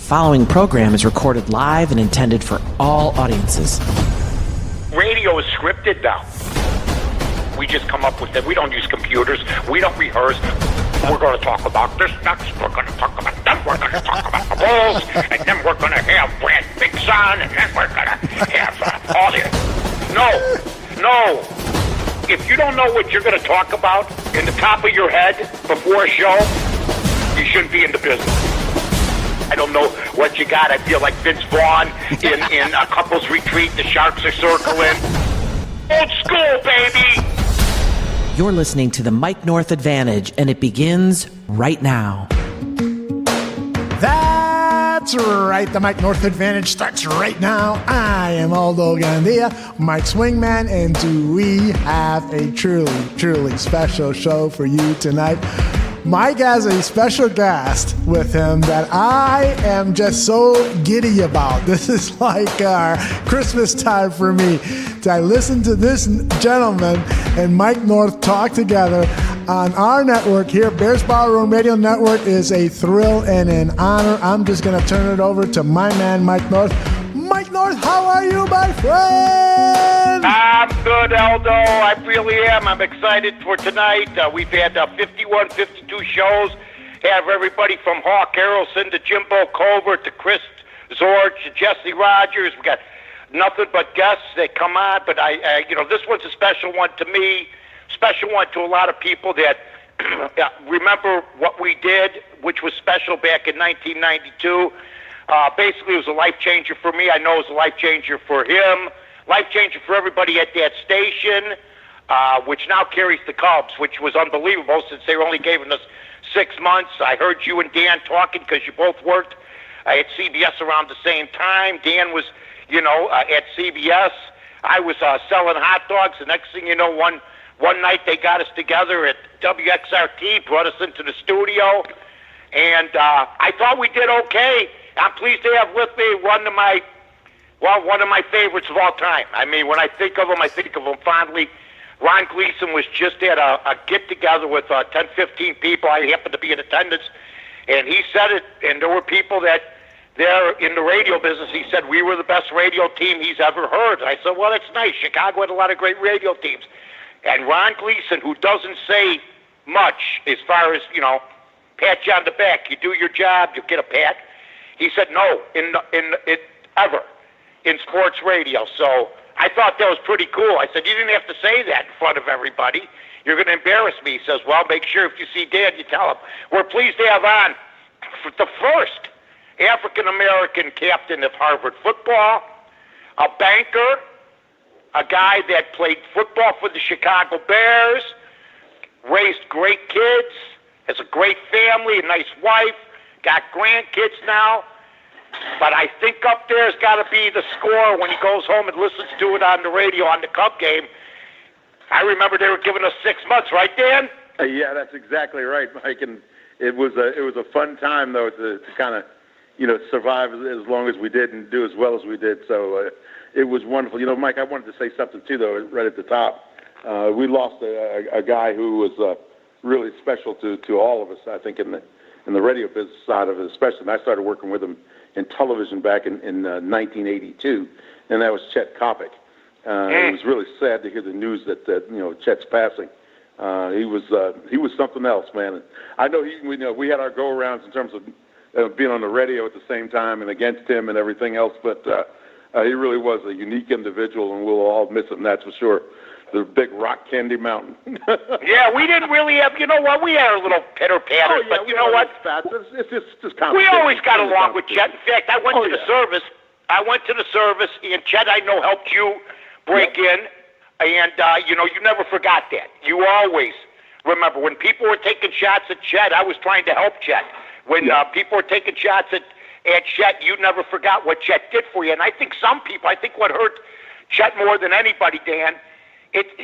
following program is recorded live and intended for all audiences. Radio is scripted now. We just come up with it. We don't use computers. We don't rehearse. We're going to talk about this next. We're going to talk about that. We're going to talk about the Bulls. And then we're going to have Brad Bixon. And then we're going to have all this. No. If you don't know what you're going to talk about in the top of your head before a show, you shouldn't be in the business. I don't know what you got. I feel like Vince Vaughn in a couple's retreat. The Sharks are circling. Old school, baby! You're listening to the Mike North Advantage, and it begins right now. That's right. The Mike North Advantage starts right now. I am Aldo Gandia, Mike's wingman, and do we have a truly special show for you tonight. Mike has a special guest with him that I am just so giddy about. This is like Christmas time for me. I listen to this gentleman and Mike North talk together on our network here, Bears Ballroom Radio Network, is a thrill and an honor. I'm just going to turn it over to my man, Mike North. Mike North, how are you, my friend? I'm good, Aldo. I really am. I'm excited for tonight. We've had 51, 52 shows. Have everybody from Hawk Harrelson to Jimbo Covert to Chris Zorch to Jesse Rogers. We got nothing but guests that come on. But this one's a special one to me, special one to a lot of people that remember what we did, which was special back in 1992. Basically, it was a life changer for me. I know it was a life changer for him. Life changer for everybody at that station, which now carries the Cubs, which was unbelievable since they were only giving us 6 months. I heard you and Dan talking because you both worked at CBS around the same time. Dan was, at CBS. I was selling hot dogs. The next thing you know, one night they got us together at WXRT, brought us into the studio, and I thought we did okay. I'm pleased to have with me one of my favorites of all time. I mean, when I think of him fondly. Ron Gleason was just at a get-together with 10, 15 people. I happened to be in attendance, and he said it, and there were people that there in the radio business, he said, we were the best radio team he's ever heard. And I said, well, that's nice. Chicago had a lot of great radio teams. And Ron Gleason, who doesn't say much as far as, pat you on the back, you do your job, you get a pat. He said, no, ever in sports radio. So I thought that was pretty cool. I said, you didn't have to say that in front of everybody. You're going to embarrass me. He says, well, make sure if you see Dan, you tell him. We're pleased to have on the first African-American captain of Harvard football, a banker, a guy that played football for the Chicago Bears, raised great kids, has a great family, a nice wife, got grandkids now. But I think up there's got to be the score when he goes home and listens to it on the radio on the Cub game. I remember they were giving us 6 months, right, Dan? Yeah, that's exactly right, Mike. And it was a fun time though to kind of survive as long as we did and do as well as we did. So it was wonderful. Mike, I wanted to say something too though right at the top. We lost a guy who was really special to all of us. I think in the radio business side of it, especially. And I started working with him in television back in 1982, and that was Chet Kopic. It was really sad to hear the news that Chet's passing. He was something else, man. I know we had our go-arounds in terms of being on the radio at the same time and against him and everything else, but he really was a unique individual, and we'll all miss him, that's for sure. The big rock candy mountain. Yeah, we didn't really have, we had our little pitter-patter, but you know what? It's just we always got along with Chet. In fact, I went to the service, and Chet, I know, helped you break in, and, you never forgot that. You always remember when people were taking shots at Chet, I was trying to help Chet. When people were taking shots at Chet, you never forgot what Chet did for you. And I think what hurt Chet more than anybody, Dan,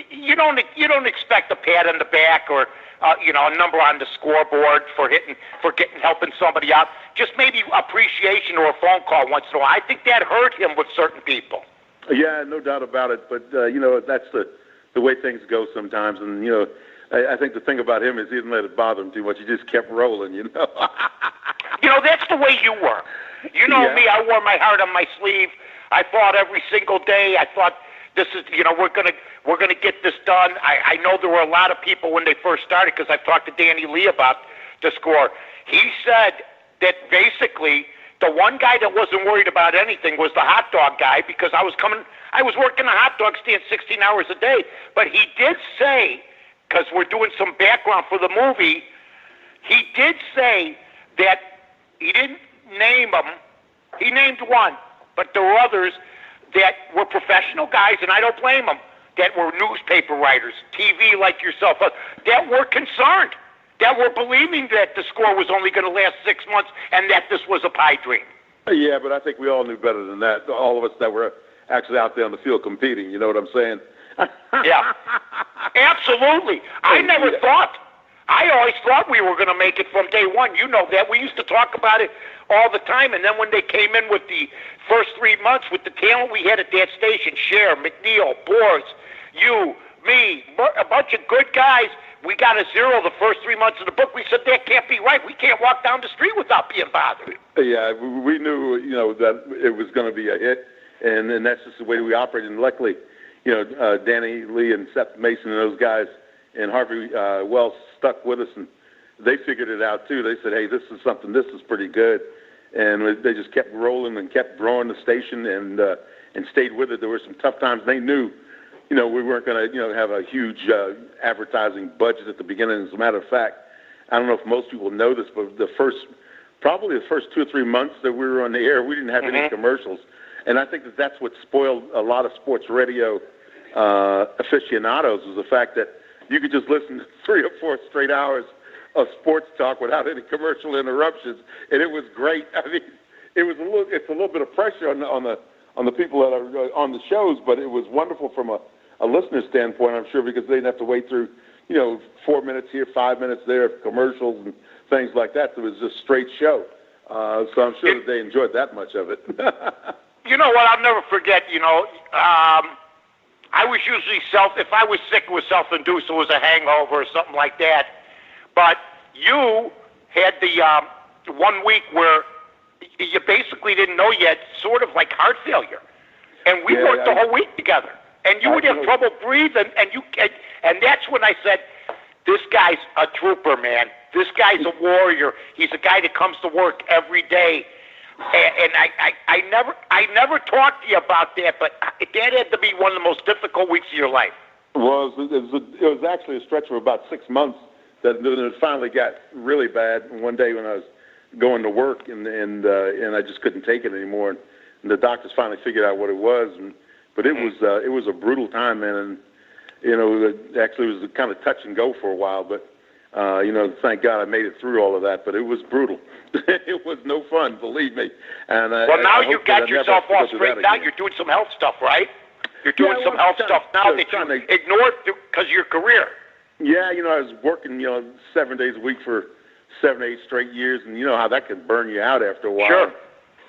you don't expect a pat on the back or a number on the scoreboard for helping somebody out. Just maybe appreciation or a phone call once in a while. I think that hurt him with certain people. Yeah, no doubt about it. But that's the way things go sometimes. And I think the thing about him is he didn't let it bother him too much. He just kept rolling. That's the way you were. You know me, I wore my heart on my sleeve. I fought every single day. I thought, this is, we're gonna get this done. I know there were a lot of people when they first started, because I've talked to Danny Lee about the score. He said that basically the one guy that wasn't worried about anything was the hot dog guy, because I was working a hot dog stand 16 hours a day. But he did say, because we're doing some background for the movie, he did say that he didn't name them. He named one, but there were others that were professional guys, and I don't blame them, that were newspaper writers, TV like yourself, that were concerned, that were believing that the score was only going to last 6 months and that this was a pipe dream. Yeah, but I think we all knew better than that, all of us that were actually out there on the field competing, you know what I'm saying? Yeah, absolutely. I always thought we were going to make it from day one. You know that. We used to talk about it all the time. And then when they came in with the first 3 months, with the talent we had at that station, Cher, McNeil, Boers, you, me, a bunch of good guys, we got a 0 the first 3 months of the book. We said, that can't be right. We can't walk down the street without being bothered. Yeah, we knew, that it was going to be a hit. And that's just the way we operated. And luckily, Danny Lee and Seth Mason and those guys and Harvey Wells stuck with us, and they figured it out too. They said, hey, this is pretty good. And they just kept rolling and kept growing the station and stayed with it. There were some tough times. They knew, we weren't going to, have a huge advertising budget at the beginning. As a matter of fact, I don't know if most people know this, but probably the first 2 or 3 months that we were on the air, we didn't have any commercials. And I think that's what spoiled a lot of sports radio aficionados, was the fact that you could just listen to 3 or 4 straight hours of sports talk without any commercial interruptions, and it was great. I mean, it's a little bit of pressure on the people that are on the shows, but it was wonderful from a listener standpoint, I'm sure, because they didn't have to wait through 4 minutes here, 5 minutes there, commercials and things like that. So it was just straight show. So I'm sure that they enjoyed that much of it. You know what? I'll never forget. I was usually if I was sick, it was self-induced. It was a hangover or something like that. But you had the 1 week where you basically didn't know you had sort of like heart failure. And we worked the whole week together. And you would have trouble breathing. And that's when I said, this guy's a trooper, man. This guy's a warrior. He's a guy that comes to work every day. And I never talked to you about that, but that had to be one of the most difficult weeks of your life. Well, it was actually a stretch of about 6 months that it finally got really bad. And one day when I was going to work and I just couldn't take it anymore, and the doctors finally figured out what it was. But it was a brutal time, man. And actually it was kind of touch and go for a while, but. Thank God I made it through all of that, but it was brutal. It was no fun, believe me. And now you got yourself all straightened out. You're doing some health stuff, right? You're doing some health stuff now that you ignored because of your career. Yeah, I was working, 7 days a week for 7, 8 straight years, and you know how that can burn you out after a while. Sure.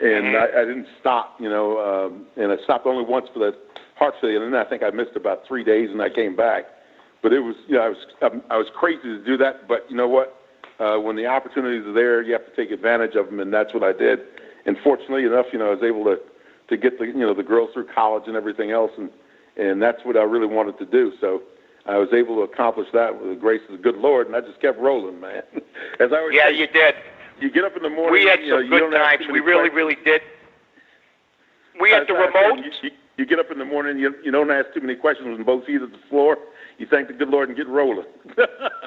And I didn't stop, and I stopped only once for the heart failure, and then I think I missed about 3 days, and I came back. But it was, I was crazy to do that. But you know what? When the opportunities are there, you have to take advantage of them, and that's what I did. And fortunately enough, I was able to get the girls through college and everything else, and that's what I really wanted to do. So I was able to accomplish that with the grace of the good Lord, and I just kept rolling, man. As I always say, you did. You get up in the morning. We had some good times. We really did. We had the remote. You get up in the morning. You don't ask too many questions when both feet at the floor. You thank the good Lord and get rolling.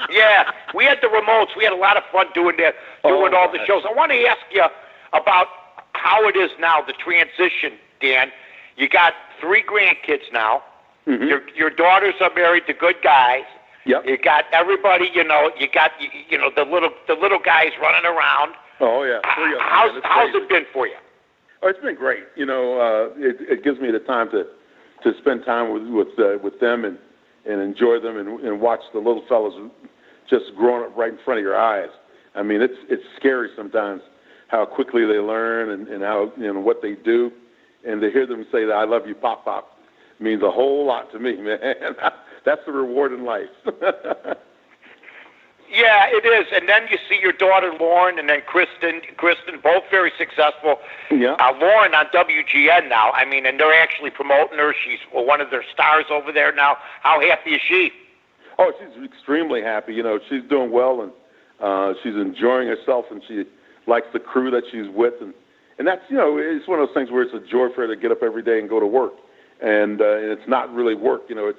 Yeah, we had the remotes. We had a lot of fun doing that, all the shows. I want to ask you about how it is now, the transition, Dan. You got 3 grandkids now. Mm-hmm. Your daughters are married to good guys. Yep. You got everybody. You got the little guys running around. Oh yeah. How's it been for you? Oh, it's been great. It gives me the time to spend time with them and enjoy them and watch the little fellas just growing up right in front of your eyes. I mean, it's scary sometimes how quickly they learn and how what they do, and to hear them say that I love you, Pop Pop, means a whole lot to me, man. That's the reward in life. Yeah, it is. And then you see your daughter Lauren and then Kristen, both very successful. Yeah. Lauren on WGN now. I mean, and they're actually promoting her. She's one of their stars over there now. How happy is she? Oh, she's extremely happy. You know, she's doing well, and she's enjoying herself, and she likes the crew that she's with, and that's, you know, it's one of those things where it's a joy for her to get up every day and go to work, and it's not really work. You know,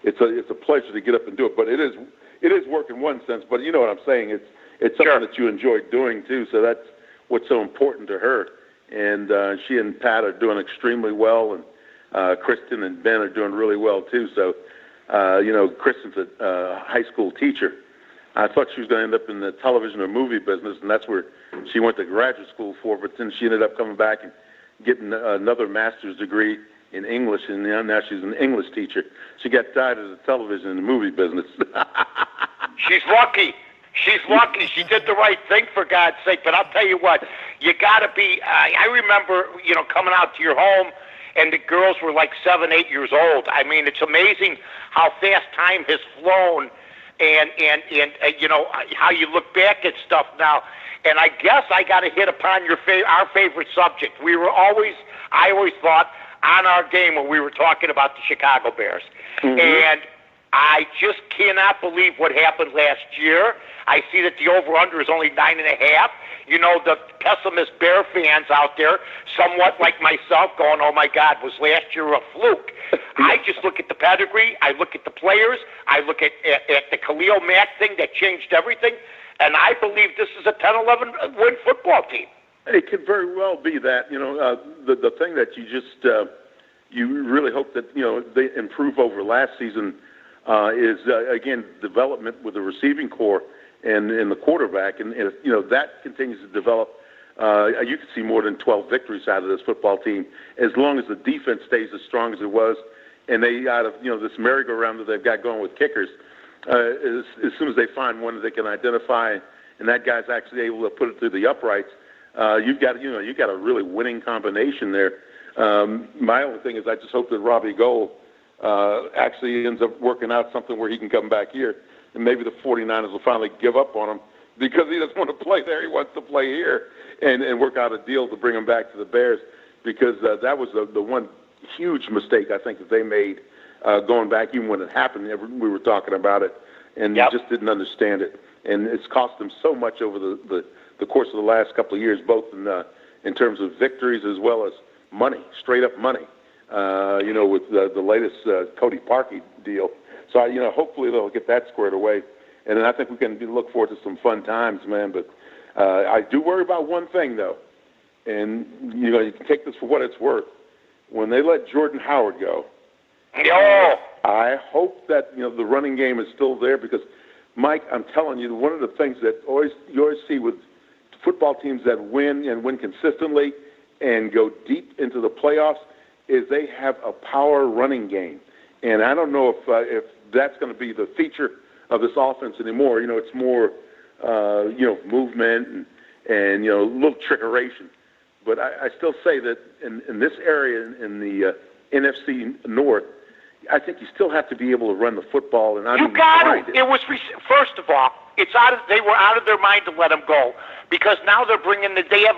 it's a pleasure to get up and do it, but it is work in one sense. But you know what I'm saying? It's something Sure. that you enjoy doing too. So that's what's so important to her. And she and Pat are doing extremely well, and Kristen and Ben are doing really well too. So you know, Kristen's a high school teacher. I thought she was going to end up in the television or movie business, and that's where she went to graduate school for. But then she ended up coming back and getting another master's degree in English, and now she's an English teacher. She got tired of the television and the movie business. She's lucky. She's lucky. She did the right thing, for God's sake. But I'll tell you what, you got to be. I remember, you know, coming out to your home, and the girls were like 7, 8 years old. I mean, it's amazing how fast time has flown, and you know how you look back at stuff now. And I guess I got to hit upon our favorite subject. I always thought on our game when we were talking about the Chicago Bears, and I just cannot believe what happened last year. I see that the over/under is only 9.5. You know, the pessimist Bear fans out there, somewhat like myself, going, oh, my God, was last year a fluke? I just look at the pedigree. I look at the players. I look at the Khalil Mack thing that changed everything, and I believe this is a 10-11 win football team. It could very well be that. You know, the thing that you just you really hope that, you know, they improve over last season is, again, development with the receiving core and the quarterback. And if, you know, that continues to develop, you could see more than 12 victories out of this football team as long as the defense stays as strong as it was. And they, out of, you know, this merry-go-round that they've got going with kickers, as soon as they find one that they can identify and that guy's actually able to put it through the uprights, you've got a really winning combination there. My only thing is I just hope that Robbie Gould actually ends up working out something where he can come back here, and maybe the 49ers will finally give up on him because he doesn't want to play there. He wants to play here and work out a deal to bring him back to the Bears, because that was the one huge mistake I think that they made going back, even when it happened. We were talking about it, and just didn't understand it. And it's cost them so much over the course of the last couple of years, both in terms of victories as well as money, straight up money. You know, with the latest Cody Parkey deal. So, you know, hopefully they'll get that squared away. And then I think we can look forward to some fun times, man. But I do worry about one thing, though. And, you know, you can take this for what it's worth. When they let Jordan Howard go, I hope that, you know, the running game is still there, because, Mike, I'm telling you, one of the things that you always see with football teams that win and win consistently and go deep into the playoffs is they have a power running game. And I don't know if that's going to be the feature of this offense anymore. You know, it's more, you know, movement and you know, a little trickeration. But I still say that in this area, in the NFC North, I think you still have to be able to run the football. And you got to. It was, first of all, they were out of their mind to let him go, because now they're bringing they have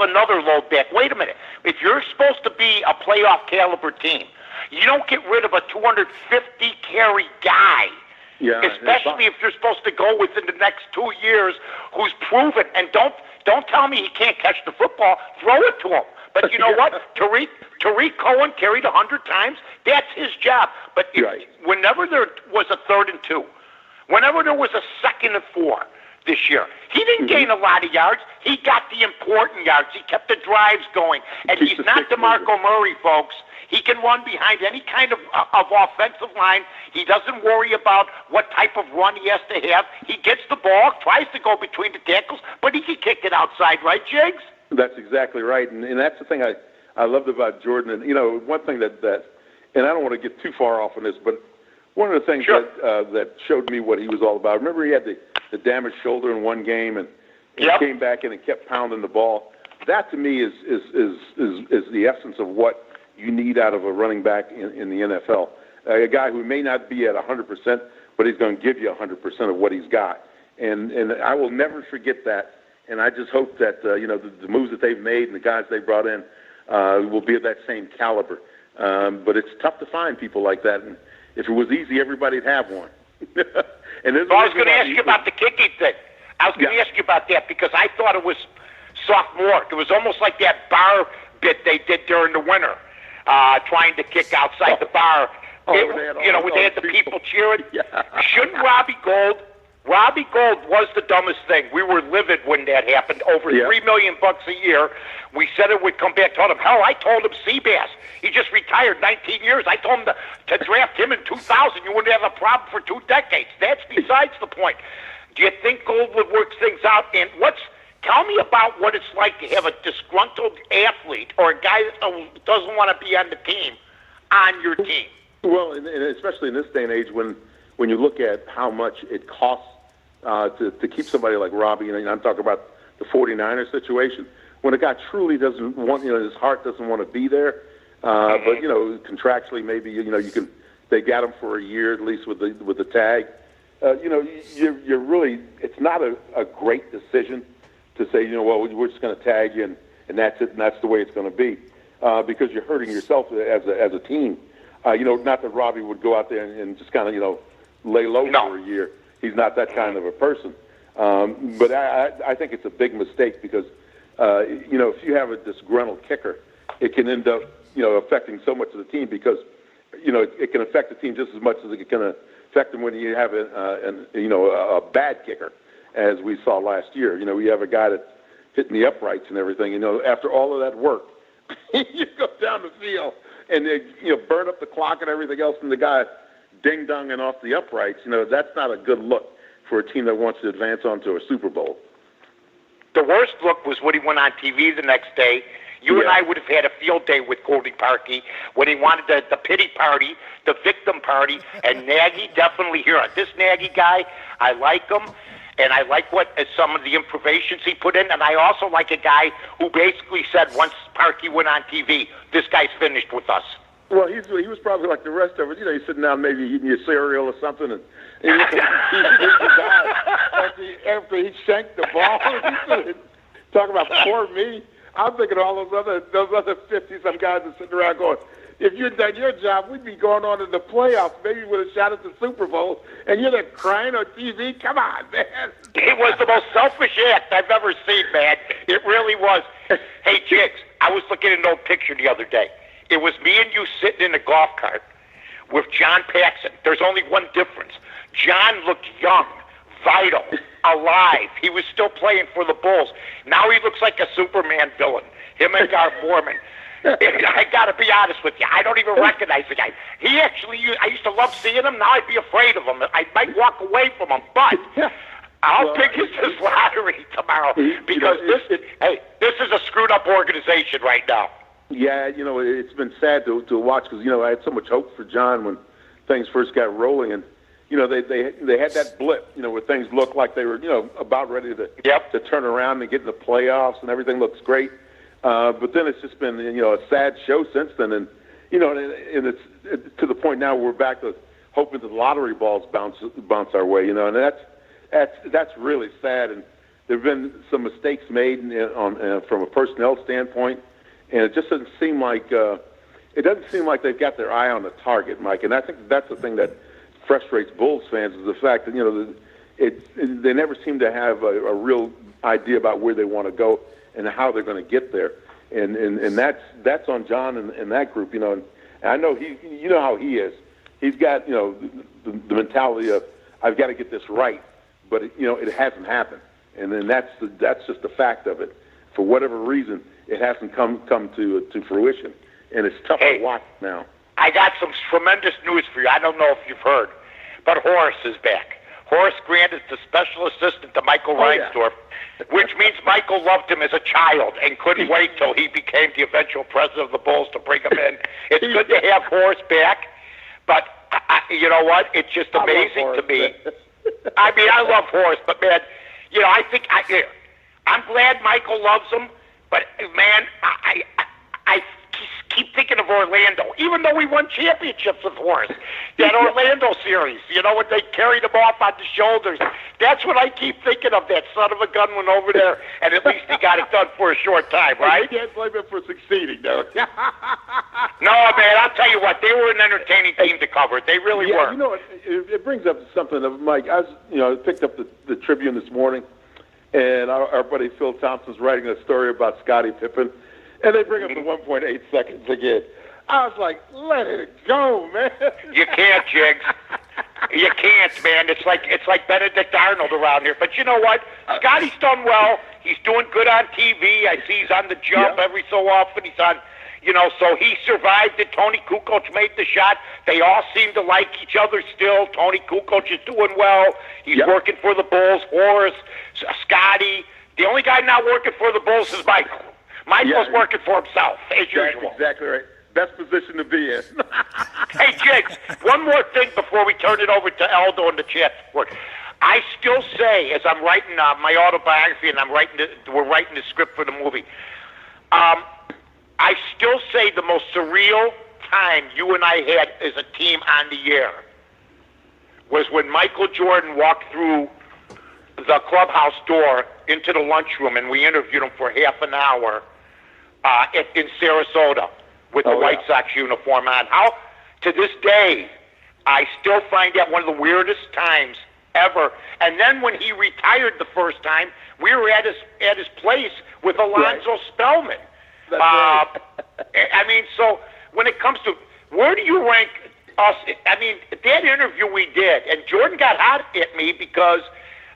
another load back. Wait a minute. If you're supposed to be a playoff caliber team, you don't get rid of a 250 carry guy. Yeah, especially if you're supposed to go within the next 2 years, who's proven. And don't tell me he can't catch the football. Throw it to him. But you know what? Tariq Cohen carried 100 times. That's his job. But whenever there was a 3rd and 2, whenever there was a 2nd and 4 this year, he didn't gain a lot of yards. He got the important yards. He kept the drives going. And he's not DeMarco Murray, folks. He can run behind any kind of offensive line. He doesn't worry about what type of run he has to have. He gets the ball, tries to go between the tackles, but he can kick it outside, right, Jigs? That's exactly right. And that's the thing I loved about Jordan. And, you know, one thing that and I don't want to get too far off on this, but one of the things that showed me what he was all about, remember he had the damaged shoulder in one game and came back in and kept pounding the ball. That, to me, is the essence of what you need out of a running back in the NFL. A guy who may not be at 100%, but he's going to give you 100% of what he's got. And I will never forget that. And I just hope that, the moves that they've made and the guys they brought in will be of that same caliber. But it's tough to find people like that. And if it was easy, everybody'd have one. And I was going to ask you about the kicking thing. I was going to ask you about that because I thought it was sophomore. It was almost like that bar bit they did during the winter, trying to kick outside the bar. When they had the people cheering. Yeah. Shouldn't Robbie Gould was the dumbest thing. We were livid when that happened. Over $3 million a year. We said it would come back. Told him, hell, I told him Seabass. He just retired 19 years. I told him to draft him in 2000. You wouldn't have a problem for 2 decades. That's besides the point. Do you think Gould would work things out? And tell me about what it's like to have a disgruntled athlete or a guy that doesn't want to be on the team on your team. Well, and especially in this day and age when you look at how much it costs to keep somebody like Robbie, I'm talking about the 49ers situation, when a guy truly doesn't want, his heart doesn't want to be there, but, contractually maybe, they got him for a year at least with the tag. You're really, it's not a great decision to say, we're just going to tag you and that's it, and that's the way it's going to be, because you're hurting yourself as a team. Not that Robbie would go out there and just kind of, lay low for a year. He's not that kind of a person. But I think it's a big mistake because, if you have a disgruntled kicker, it can end up, affecting so much of the team because, it can affect the team just as much as it can affect them when you have a bad kicker, as we saw last year. You have a guy that's hitting the uprights and everything. After all of that work, you go down the field and burn up the clock and everything else, and the guy ding-donging off the uprights. That's not a good look for a team that wants to advance onto a Super Bowl. The worst look was when he went on TV the next day. You and I would have had a field day with Goldie Parkey when he wanted the pity party, the victim party, and Nagy definitely here. This Nagy guy, I like him, and I like some of the improvisations he put in, and I also like a guy who basically said once Parkey went on TV, this guy's finished with us. Well, he was probably like the rest of us. He's sitting down maybe eating your cereal or something, and he's the guy after he shanked the ball. Talking about poor me. I'm thinking of all those other 50-some guys that sitting around going, if you'd done your job, we'd be going on in the playoffs, maybe with a shot at the Super Bowl, and you're there crying on TV? Come on, man. It was the most selfish act I've ever seen, man. It really was. Hey, Jigs, I was looking at an old picture the other day. It was me and you sitting in a golf cart with John Paxson. There's only one difference. John looked young, vital, alive. He was still playing for the Bulls. Now he looks like a Superman villain. Him and Gar Forman. I got to be honest with you. I don't even recognize the guy. I used to love seeing him. Now I'd be afraid of him. I might walk away from him. But how big is this lottery tomorrow? Because this is a screwed up organization right now. Yeah, it's been sad to watch because, I had so much hope for John when things first got rolling. And, they had that blip, where things looked like they were, about ready to turn around and get in the playoffs and everything looks great. But then it's just been, a sad show since then. And, and it's to the point now where we're back to hoping the lottery balls bounce our way, and that's really sad. And there have been some mistakes made from a personnel standpoint. And it just doesn't seem like they've got their eye on the target, Mike. And I think that's the thing that frustrates Bulls fans is the fact that they never seem to have a real idea about where they want to go and how they're going to get there. And that's on John and that group, And I know how he is. He's got the mentality of I've got to get this right, but it hasn't happened. And then that's just the fact of it. For whatever reason, it hasn't come to fruition, and it's tough to watch now. I got some tremendous news for you. I don't know if you've heard, but Horace is back. Horace Grant is the special assistant to Michael Reinsdorf, which means Michael loved him as a child and couldn't wait till he became the eventual president of the Bulls to bring him in. It's good to have Horace back, but you know what? It's just amazing to me. I mean, I love Horace, but man, I think I'm glad Michael loves him. But man, I keep thinking of Orlando. Orlando, even though we won championships with Horace. That Orlando series, when they carried him off on the shoulders. That's what I keep thinking of. That son of a gun went over there, and at least he got it done for a short time, right? You can't blame him for succeeding, though. No, man, I'll tell you what, they were an entertaining team to cover. They really were. You know, it brings up something that, Mike, I picked up the Tribune this morning, and our buddy Phil Thompson's writing a story about Scottie Pippen, and they bring up the 1.8 seconds again. I was like, let it go, man. You can't, Jigs. You can't, man. It's like Benedict Arnold around here. But you know what? Scottie's done well. He's doing good on TV. I see he's on the jump every so often. He's on, so he survived it. Tony Kukoc made the shot. They all seem to like each other still. Tony Kukoc is doing well. He's working for the Bulls. Horace, Scottie. The only guy not working for the Bulls is Michael. Michael's working for himself, as usual. Exactly right. Best position to be in. Hey, Jigs, one more thing before we turn it over to Aldo in the chat. I still say, as I'm writing my autobiography and we're writing the script for the movie, I still say the most surreal time you and I had as a team on the air was when Michael Jordan walked through the clubhouse door into the lunchroom and we interviewed him for half an hour in Sarasota with the White Sox uniform on. How, to this day, I still find that one of the weirdest times ever. And then when he retired the first time, we were at his place with Alonzo Spellman. So when it comes to where do you rank us? I mean, that interview we did, and Jordan got hot at me because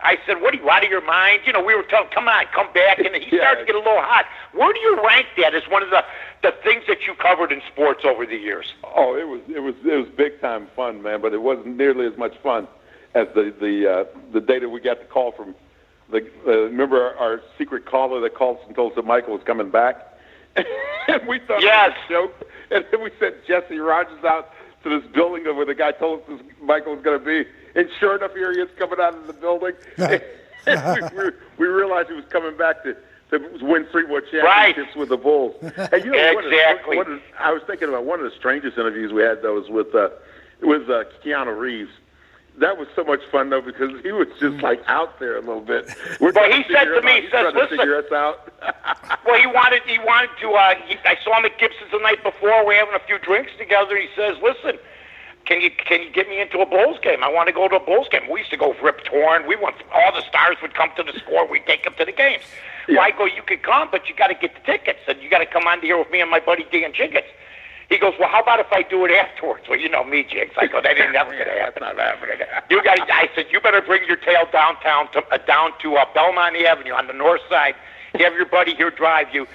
I said, "What are you out of your mind?" We were telling, "Come on, come back," and he started to get a little hot. Where do you rank that as one of the things that you covered in sports over the years? Oh, it was big time fun, man. But it wasn't nearly as much fun as the day that we got the call from remember our secret caller that called us and told us that Michael was coming back. And we thought it was a joke. And then we sent Jesse Rogers out to this building where the guy told us Michael was going to be. And sure enough, here he is coming out of the building. And we realized he was coming back to win 3 more championships with the Bulls. And exactly. I was thinking about one of the strangest interviews we had, though, was with Keanu Reeves. That was so much fun, though, because he was just like out there a little bit. He said to me, he says, "Listen." Figure us out. Well, he wanted to. I saw him at Gibson's the night before. We're having a few drinks together. He says, "Listen, can you get me into a Bulls game? I want to go to a Bulls game." We used to go Rip Torn. We want all the stars would come to the score. We'd take them to the games. Yeah. Well, I go, "You could come, but you got to get the tickets, and you got to come on here with me and my buddy Dan Jiggetts." He goes, "Well, how about if I do it afterwards?" Well, you know me, Jigs. I go, "That ain't never going to happen." Not happening. I said, "You better bring your tail down to Belmont Avenue on the north side. Have your buddy here drive you."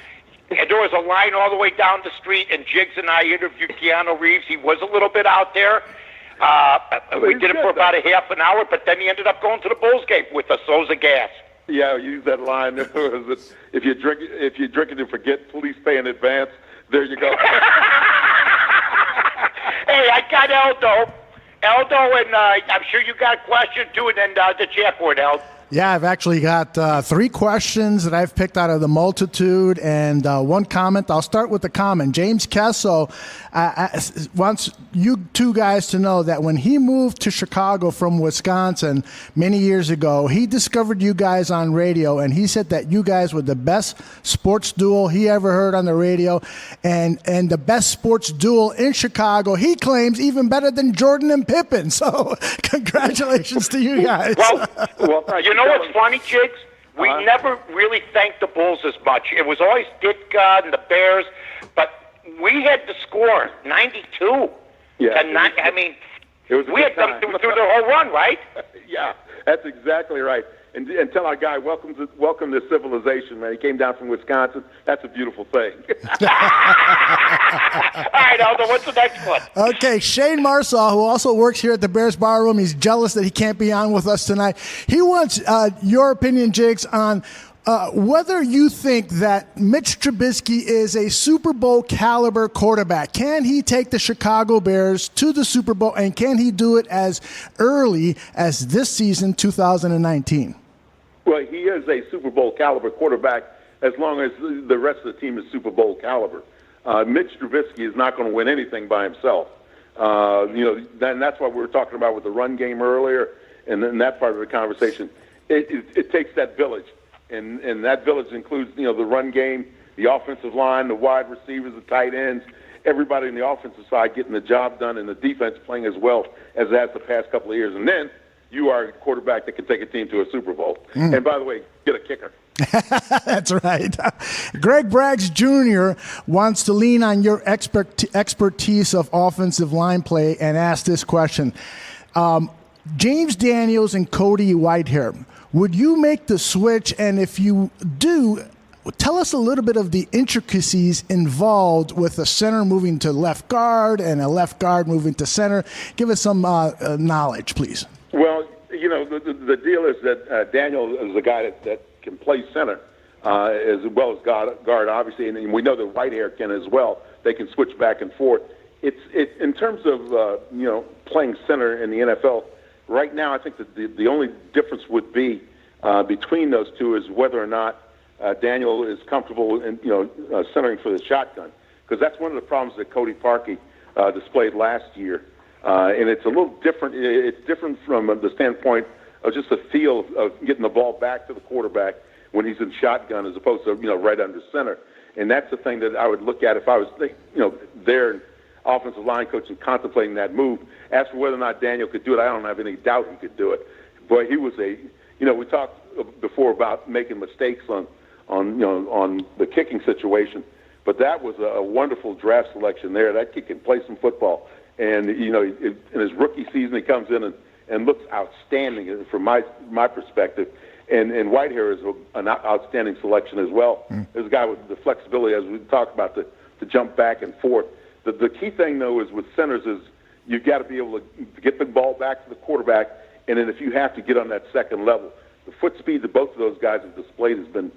And there was a line all the way down the street, and Jiggs and I interviewed Keanu Reeves. He was a little bit out there. We did it for about a half an hour, but then he ended up going to the Bulls game with a Sosa gas. Yeah, use that line. If you're drinking to forget, please pay in advance. There you go. Hey, I got Aldo, and I'm sure you got a question too, and then the chat board, Aldo. Yeah, I've actually got 3 questions that I've picked out of the multitude and one comment. I'll start with the comment. James Kesso wants you two guys to know that when he moved to Chicago from Wisconsin many years ago, he discovered you guys on radio, and he said that you guys were the best sports duo he ever heard on the radio, and the best sports duo in Chicago, he claims, even better than Jordan and Pippen. So congratulations to you guys. Well, you know what's funny, Jigs? We never really thanked the Bulls as much. It was always Ditka and the Bears, but we had the score, 92. Yeah. We had them through their whole run, right? Yeah, that's exactly right. And tell our guy, welcome to civilization, man. He came down from Wisconsin. That's a beautiful thing. All right, Aldo, what's the next one? Okay, Shane Marsaw, who also works here at the Bears Bar Room. He's jealous that he can't be on with us tonight. He wants your opinion, Jigs, on whether you think that Mitch Trubisky is a Super Bowl caliber quarterback. Can he take the Chicago Bears to the Super Bowl, and can he do it as early as this season, 2019? Well, he is a Super Bowl caliber quarterback as long as the rest of the team is Super Bowl caliber. Mitch Trubisky is not going to win anything by himself. Then that's what we were talking about with the run game earlier, and then that part of the conversation. It takes that village, and that village includes the run game, the offensive line, the wide receivers, the tight ends, everybody in the offensive side getting the job done, and the defense playing as well as it has the past couple of years. And then you are a quarterback that can take a team to a Super Bowl. And by the way, get a kicker. That's right. Greg Braggs Jr. wants to lean on your expertise of offensive line play and ask this question. James Daniels and Cody Whitehair, would you make the switch? And if you do, tell us a little bit of the intricacies involved with a center moving to left guard and a left guard moving to center. Give us some knowledge, please. Well, the deal is that Daniel is a guy that can play center as well as guard, obviously, and we know that Whitehair can as well. They can switch back and forth. It's in terms of playing center in the NFL right now. I think that the only difference would be between those two is whether or not Daniel is comfortable in centering for the shotgun, because that's one of the problems that Cody Parkey displayed last year. And it's a little different. It's different from the standpoint of just the feel of getting the ball back to the quarterback when he's in shotgun as opposed to right under center. And that's the thing that I would look at if I was their offensive line coach and contemplating that move. As for whether or not Daniel could do it, I don't have any doubt he could do it. Boy, he was we talked before about making mistakes on the kicking situation, but that was a wonderful draft selection there. That kid can play some football. And, in his rookie season, he comes in and looks outstanding from my perspective. And Whitehair is an outstanding selection as well. There's a guy with the flexibility, as we talked about, to jump back and forth. The key thing, though, is with centers is you've got to be able to get the ball back to the quarterback, and then if you have to get on that second level. The foot speed that both of those guys have displayed has been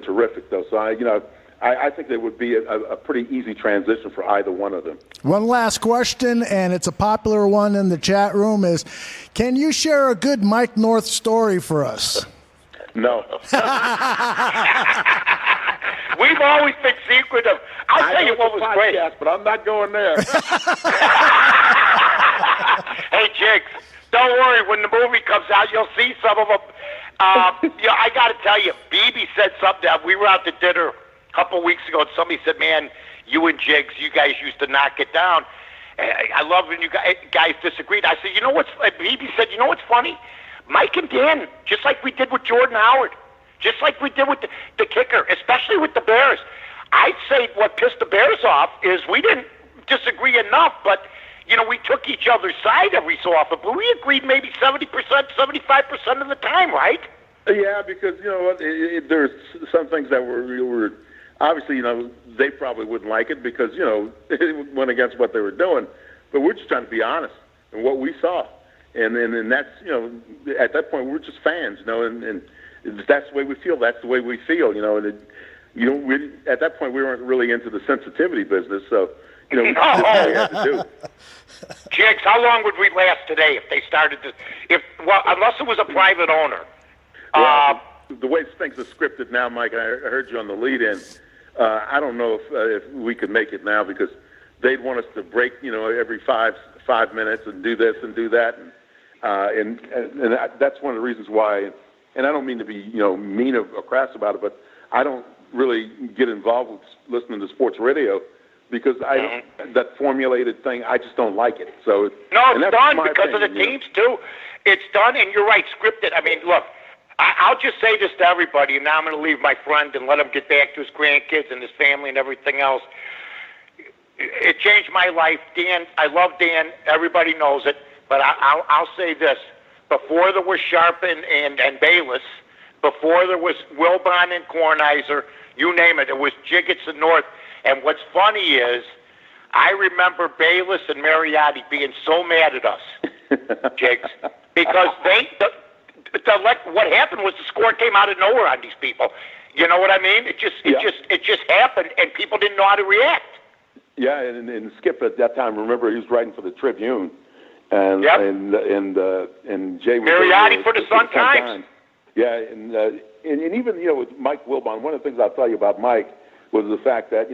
terrific, though. So, I think there would be a pretty easy transition for either one of them. One last question, and it's a popular one in the chat room, is can you share a good Mike North story for us? No. We've always been secretive. I'll tell you what was great. But I'm not going there. Hey, Jigs, don't worry. When the movie comes out, you'll see some of them. I got to tell you, BB said something. We were out to dinner a couple weeks ago, and somebody said, man, you and Jigs, you guys used to knock it down. I love when you guys disagreed. I said, BB said, you know what's funny? Mike and Dan, just like we did with Jordan Howard, just like we did with the kicker, especially with the Bears. I'd say what pissed the Bears off is we didn't disagree enough, but, we took each other's side every so often, but we agreed maybe 70%, 75% of the time, right? Yeah, because, there's some things that were obviously, they probably wouldn't like it because, it went against what they were doing. But we're just trying to be honest in what we saw. And that's, at that point, we're just fans, and that's the way we feel. That's the way we feel, and at that point, we weren't really into the sensitivity business. So, we did what we had to do. Jigs, how long would we last today if they started to, unless it was a private owner? Well, the way things are scripted now, Mike, I heard you on the lead-in. I don't know if we could make it now because they'd want us to break, every five minutes and do this and do that, and that's one of the reasons why. And I don't mean to be, mean or crass about it, but I don't really get involved with listening to sports radio because that formulated thing, I just don't like it. So it's done because of the teams too. It's done, and you're right, scripted. I mean, look. I'll just say this to everybody, and now I'm going to leave my friend and let him get back to his grandkids and his family and everything else. It changed my life. Dan, I love Dan. Everybody knows it. But I'll say this. Before there was Sharp and Bayless, before there was Wilbon and Kornheiser, you name it, it was Jiggetts.The North. And what's funny is I remember Bayless and Mariotti being so mad at us, Jigs, because what happened was the score came out of nowhere on these people. You know what I mean? It just happened, and people didn't know how to react. Yeah, and Skip at that time, remember he was writing for the Tribune, and Jay was Mariotti for the Sun Times. Yeah, and even with Mike Wilbon, one of the things I'll tell you about Mike was the fact that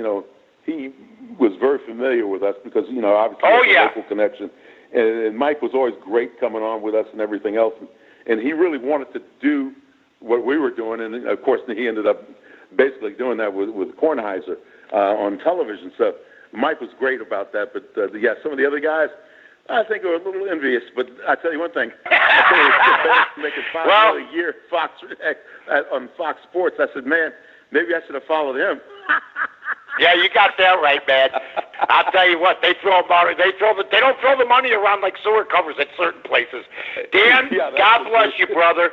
he was very familiar with us because, obviously a local connection. And Mike was always great coming on with us and everything else. And he really wanted to do what we were doing. And, of course, he ended up basically doing that with Kornheiser on television. So Mike was great about that. But, some of the other guys, I think are a little envious. But I tell you one thing. Making $5 million a year on Fox Sports. I said, man, maybe I should have followed him. Yeah, you got that right, man. I'll tell you what, they don't throw the money around like sewer covers at certain places. Dan, God bless you, brother.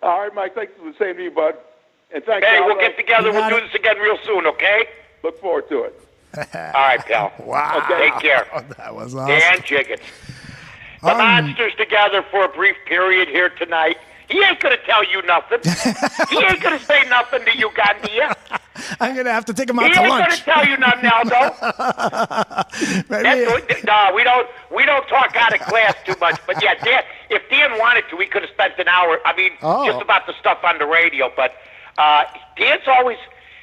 All right, Mike, thanks for the same to you, bud. And thanks. Hey, we'll get together. We'll do this again real soon, okay? Look forward to it. All right, pal. Wow. Okay, take care. That was awesome. Dan Jiggetts. The Monsters together for a brief period here tonight. He ain't going to tell you nothing. He ain't going to say nothing to you, Gandia. I'm going to have to take him out he to lunch. He ain't going to tell you nothing, Aldo. No, we don't talk out of class too much. But, yeah, Dan, if Dan wanted to, we could have spent an hour, just about the stuff on the radio. But Dan's always,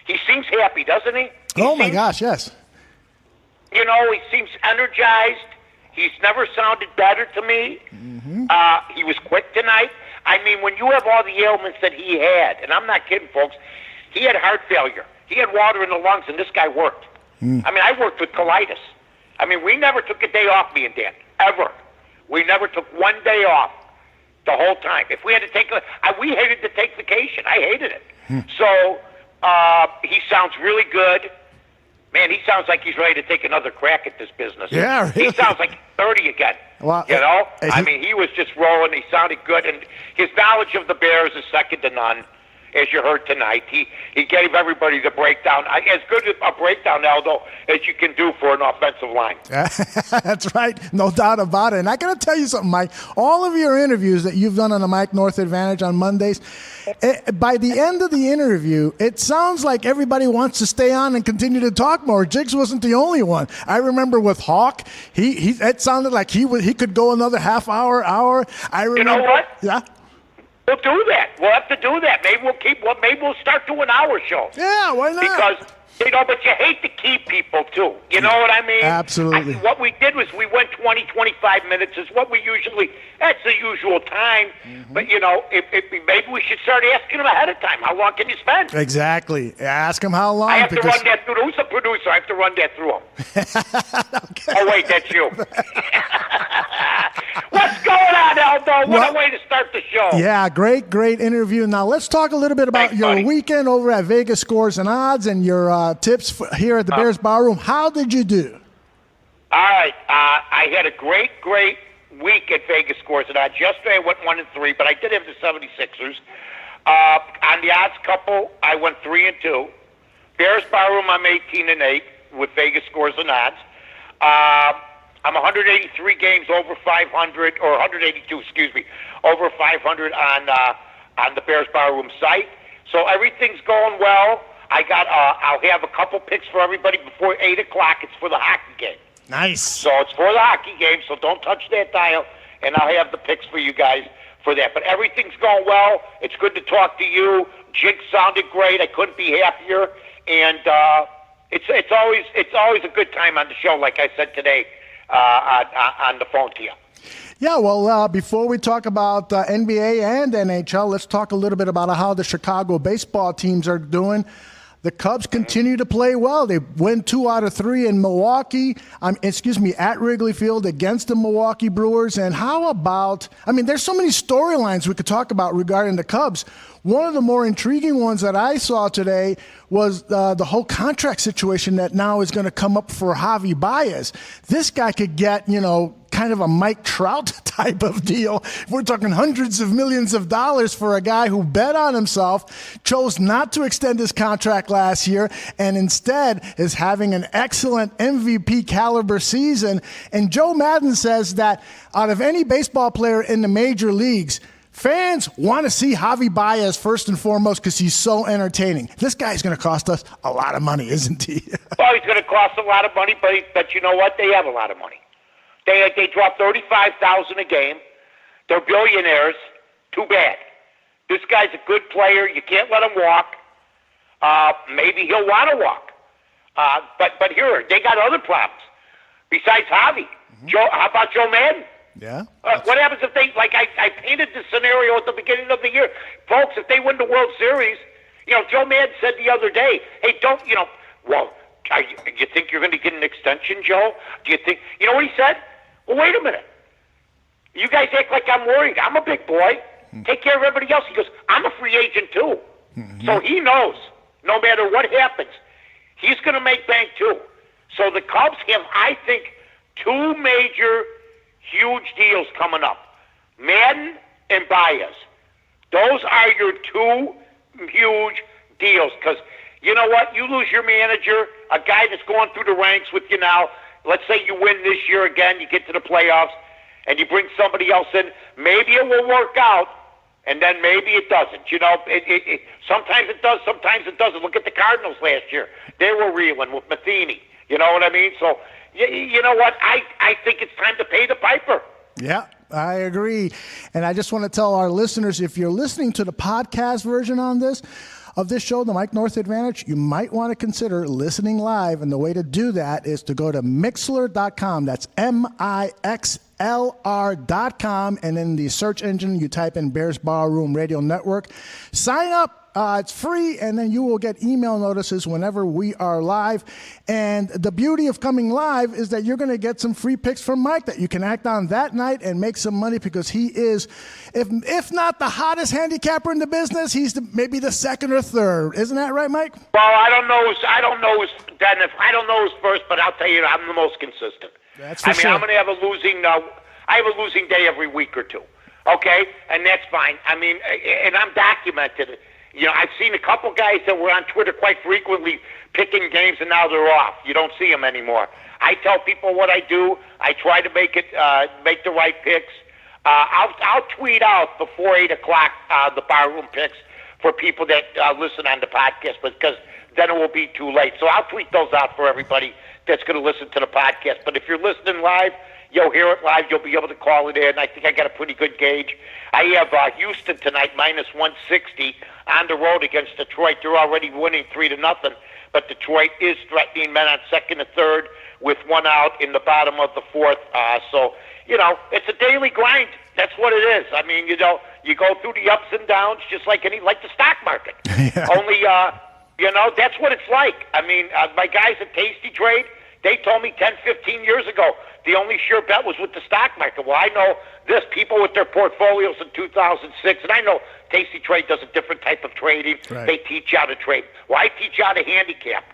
he seems happy, doesn't he? My gosh, yes. He seems energized. He's never sounded better to me. Mm-hmm. He was quick tonight. When you have all the ailments that he had, and I'm not kidding, folks, he had heart failure. He had water in the lungs, and this guy worked. I worked with colitis. We never took a day off, me and Dan, ever. We never took one day off the whole time. If we had to take we hated to take vacation. I hated it. So he sounds really good. Man, he sounds like he's ready to take another crack at this business. Yeah, really. He sounds like 30 again. Well, he was just rolling. He sounded good, and his knowledge of the Bears is second to none, as you heard tonight. He gave everybody the breakdown. As good a breakdown, Aldo, as you can do for an offensive line. That's right. No doubt about it. And I got to tell you something, Mike. All of your interviews that you've done on the Mike North Advantage on Mondays, by the end of the interview, it sounds like everybody wants to stay on and continue to talk more. Jigs wasn't the only one. I remember with Hawk, it sounded like he could go another half hour. I remember. You know what? Yeah. We'll do that. We'll have to do that. Maybe we'll start doing our show. Yeah, why not? Because, but you hate to keep people, too. You know what I mean? Absolutely. What we did was we went 20, 25 minutes is what we that's the usual time. Mm-hmm. But, maybe we should start asking them ahead of time. How long can you spend? Exactly. Ask them how long. I have to run that through. Who's the producer? I have to run that through him. Okay. Oh, wait, that's you. What's going on, Aldo? What a way to start the show. Yeah, great interview. Now, let's talk a little bit about your weekend over at Vegas Scores and Odds and your tips here at the Bears Barroom. How did you do? All right. I had a great week at Vegas Scores and Odds. Yesterday I went 1-3, but I did have the 76ers. On the odds couple, I went 3-2. Bears Barroom, I'm 18-8 with Vegas Scores and Odds. I'm 183 games over 500, or 182, over 500 on the Bears Barroom site. So everything's going well. I'll have a couple picks for everybody before 8 o'clock. It's for the hockey game. Nice. So it's for the hockey game, so don't touch that dial, and I'll have the picks for you guys for that. But everything's going well. It's good to talk to you. Jig sounded great. I couldn't be happier. And it's always a good time on the show, like I said today. On the phone to you. Yeah, well, before we talk about NBA and NHL, let's talk a little bit about how the Chicago baseball teams are doing. The Cubs continue to play well. They win 2 out of 3 in Milwaukee, at Wrigley Field against the Milwaukee Brewers. And how about, there's so many storylines we could talk about regarding the Cubs. One of the more intriguing ones that I saw today was the whole contract situation that now is going to come up for Javier Báez. This guy could get, kind of a Mike Trout type of deal. We're talking hundreds of millions of dollars for a guy who bet on himself, chose not to extend his contract last year, and instead is having an excellent MVP caliber season. And Joe Madden says that out of any baseball player in the major leagues, fans want to see Javier Báez first and foremost because he's so entertaining. This guy's going to cost us a lot of money, isn't he? Well, he's going to cost a lot of money, but you know what? They have a lot of money. They drop $35,000 a game. They're billionaires. Too bad. This guy's a good player. You can't let him walk. Maybe he'll want to walk. But here, they got other problems besides Javi. Joe, how about Joe Madden? Yeah. What happens if they, like I painted the scenario at the beginning of the year. Folks, if they win the World Series, Joe Madden said the other day, hey, don't, you think you're going to get an extension, Joe? Do you think, you know what he said? Well, wait a minute. You guys act like I'm worried. I'm a big boy. Take care of everybody else. He goes, I'm a free agent too. So he knows no matter what happens, he's going to make bank too. So the Cubs have, I think, two major huge deals coming up. Madden and Báez. Those are your two huge deals because you know what? You lose your manager, a guy that's going through the ranks with you now. Let's say you win this year again, you get to the playoffs, and you bring somebody else in. Maybe it will work out, and then maybe it doesn't. Sometimes it does, sometimes it doesn't. Look at the Cardinals last year. They were reeling with Matheny. You know what I mean? So, you know what? I think it's time to pay the piper. Yeah, I agree. And I just want to tell our listeners, if you're listening to the podcast version of this show, the Mike North Advantage, you might want to consider listening live. And the way to do that is to go to Mixlr.com. That's MIXLR.com. And in the search engine, you type in Bears Ballroom Radio Network. Sign up. It's free, and then you will get email notices whenever we are live. And the beauty of coming live is that you're going to get some free picks from Mike that you can act on that night and make some money because he is, if not the hottest handicapper in the business, he's maybe the second or third. Isn't that right, Mike? Well, I don't know who's first, but I'll tell you, I'm the most consistent. That's for sure. I'm going to have a losing. I have a losing day every week or two. Okay, and that's fine. And I'm documented. I've seen a couple guys that were on Twitter quite frequently picking games, and now they're off. You don't see them anymore. I tell people what I do. I try to make the right picks. I'll tweet out before 8 o'clock the barroom picks for people that listen on the podcast, because then it will be too late. So I'll tweet those out for everybody that's going to listen to the podcast. But if you're listening live, you'll hear it live. You'll be able to call it in. I think I got a pretty good gauge. I have Houston tonight minus 160 on the road against Detroit. They're already winning 3-0, but Detroit is threatening men on second and third with one out in the bottom of the fourth. So it's a daily grind. That's what it is. You go through the ups and downs just like the stock market. Yeah. Only that's what it's like. My guys at Tasty Trade, they told me 10, 15 years ago the only sure bet was with the stock market. Well, I know this. People with their portfolios in 2006, and I know Tasty Trade does a different type of trading. Right. They teach you how to trade. Well, I teach you how to handicap.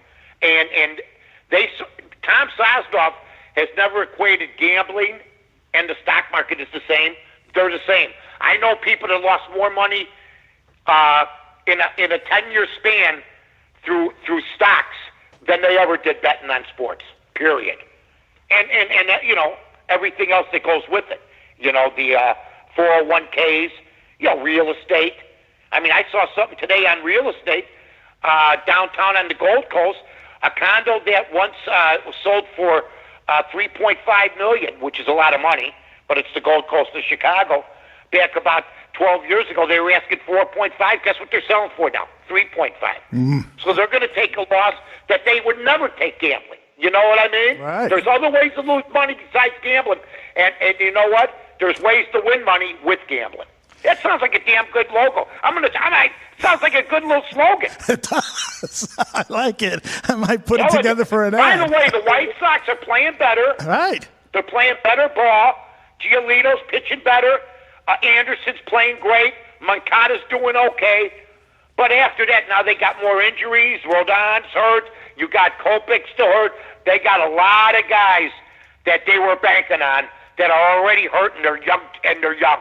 And Tom Sosnoff has never equated gambling and the stock market is the same. They're the same. I know people that lost more money in a 10-year span through stocks than they ever did betting on sports, period. And everything else that goes with it. The 401ks, real estate. I saw something today on real estate downtown on the Gold Coast, a condo that once was sold for $3.5 million, which is a lot of money, but it's the Gold Coast of Chicago. Back about 12 years ago, they were asking 4.5. Guess what they're selling for now? 3.5. So they're going to take a loss that they would never take gambling. You know what I mean? Right. There's other ways to lose money besides gambling. And you know what? There's ways to win money with gambling. That sounds like a damn good logo. Sounds like a good little slogan. It does. I like it. I might put it together for an ad. By the way, the White Sox are playing better. Right. They're playing better ball. Giolito's pitching better. Anderson's playing great. Moncada's doing okay. But after that, now they got more injuries. Rodon's hurt. You got Kopech still hurt. They got a lot of guys that they were banking on that are already hurt, and they're young.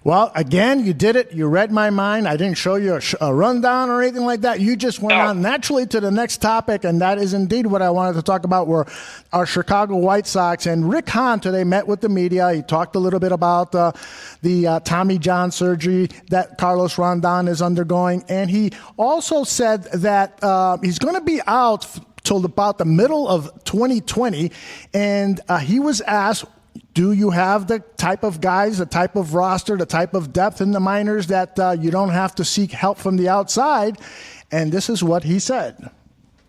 Well, again, you did it. You read my mind. I didn't show you a rundown or anything like that. You just went on naturally to the next topic, and that is indeed what I wanted to talk about, were our Chicago White Sox. And Rick Hahn today met with the media. He talked a little bit about the Tommy John surgery that Carlos Rondon is undergoing, and he also said that he's going to be out till about the middle of 2020, and he was asked, do you have the type of guys, the type of roster, the type of depth in the minors that you don't have to seek help from the outside? And this is what he said.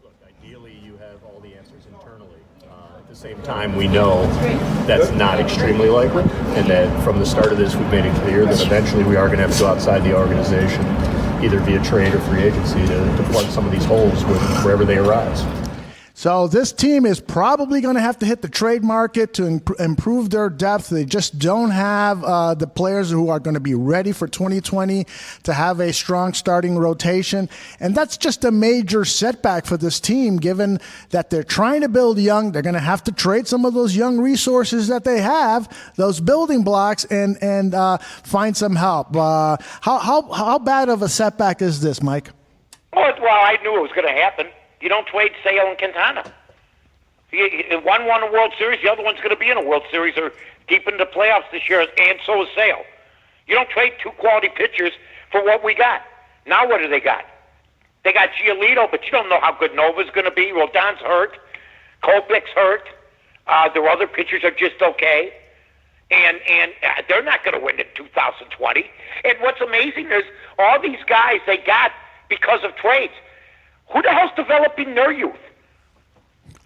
Look, ideally you have all the answers internally. At the same time, we know that's not extremely likely, and that from the start of this, we've made it clear that eventually we are going to have to go outside the organization, either via trade or free agency, to plug some of these holes wherever they arise. So this team is probably going to have to hit the trade market to improve their depth. They just don't have the players who are going to be ready for 2020 to have a strong starting rotation. And that's just a major setback for this team, given that they're trying to build young. They're going to have to trade some of those young resources that they have, those building blocks, and find some help. How bad of a setback is this, Mike? Well, I knew it was going to happen. You don't trade Sale and Quintana. One won a World Series, the other one's going to be in a World Series or deep into the playoffs this year, and so is Sale. You don't trade two quality pitchers for what we got. Now what do they got? They got Giolito, but you don't know how good Nova's going to be. Rodon's hurt. Kopech's hurt. Their other pitchers are just okay. And they're not going to win in 2020. And what's amazing is all these guys they got because of trades. Who the hell's developing their youth?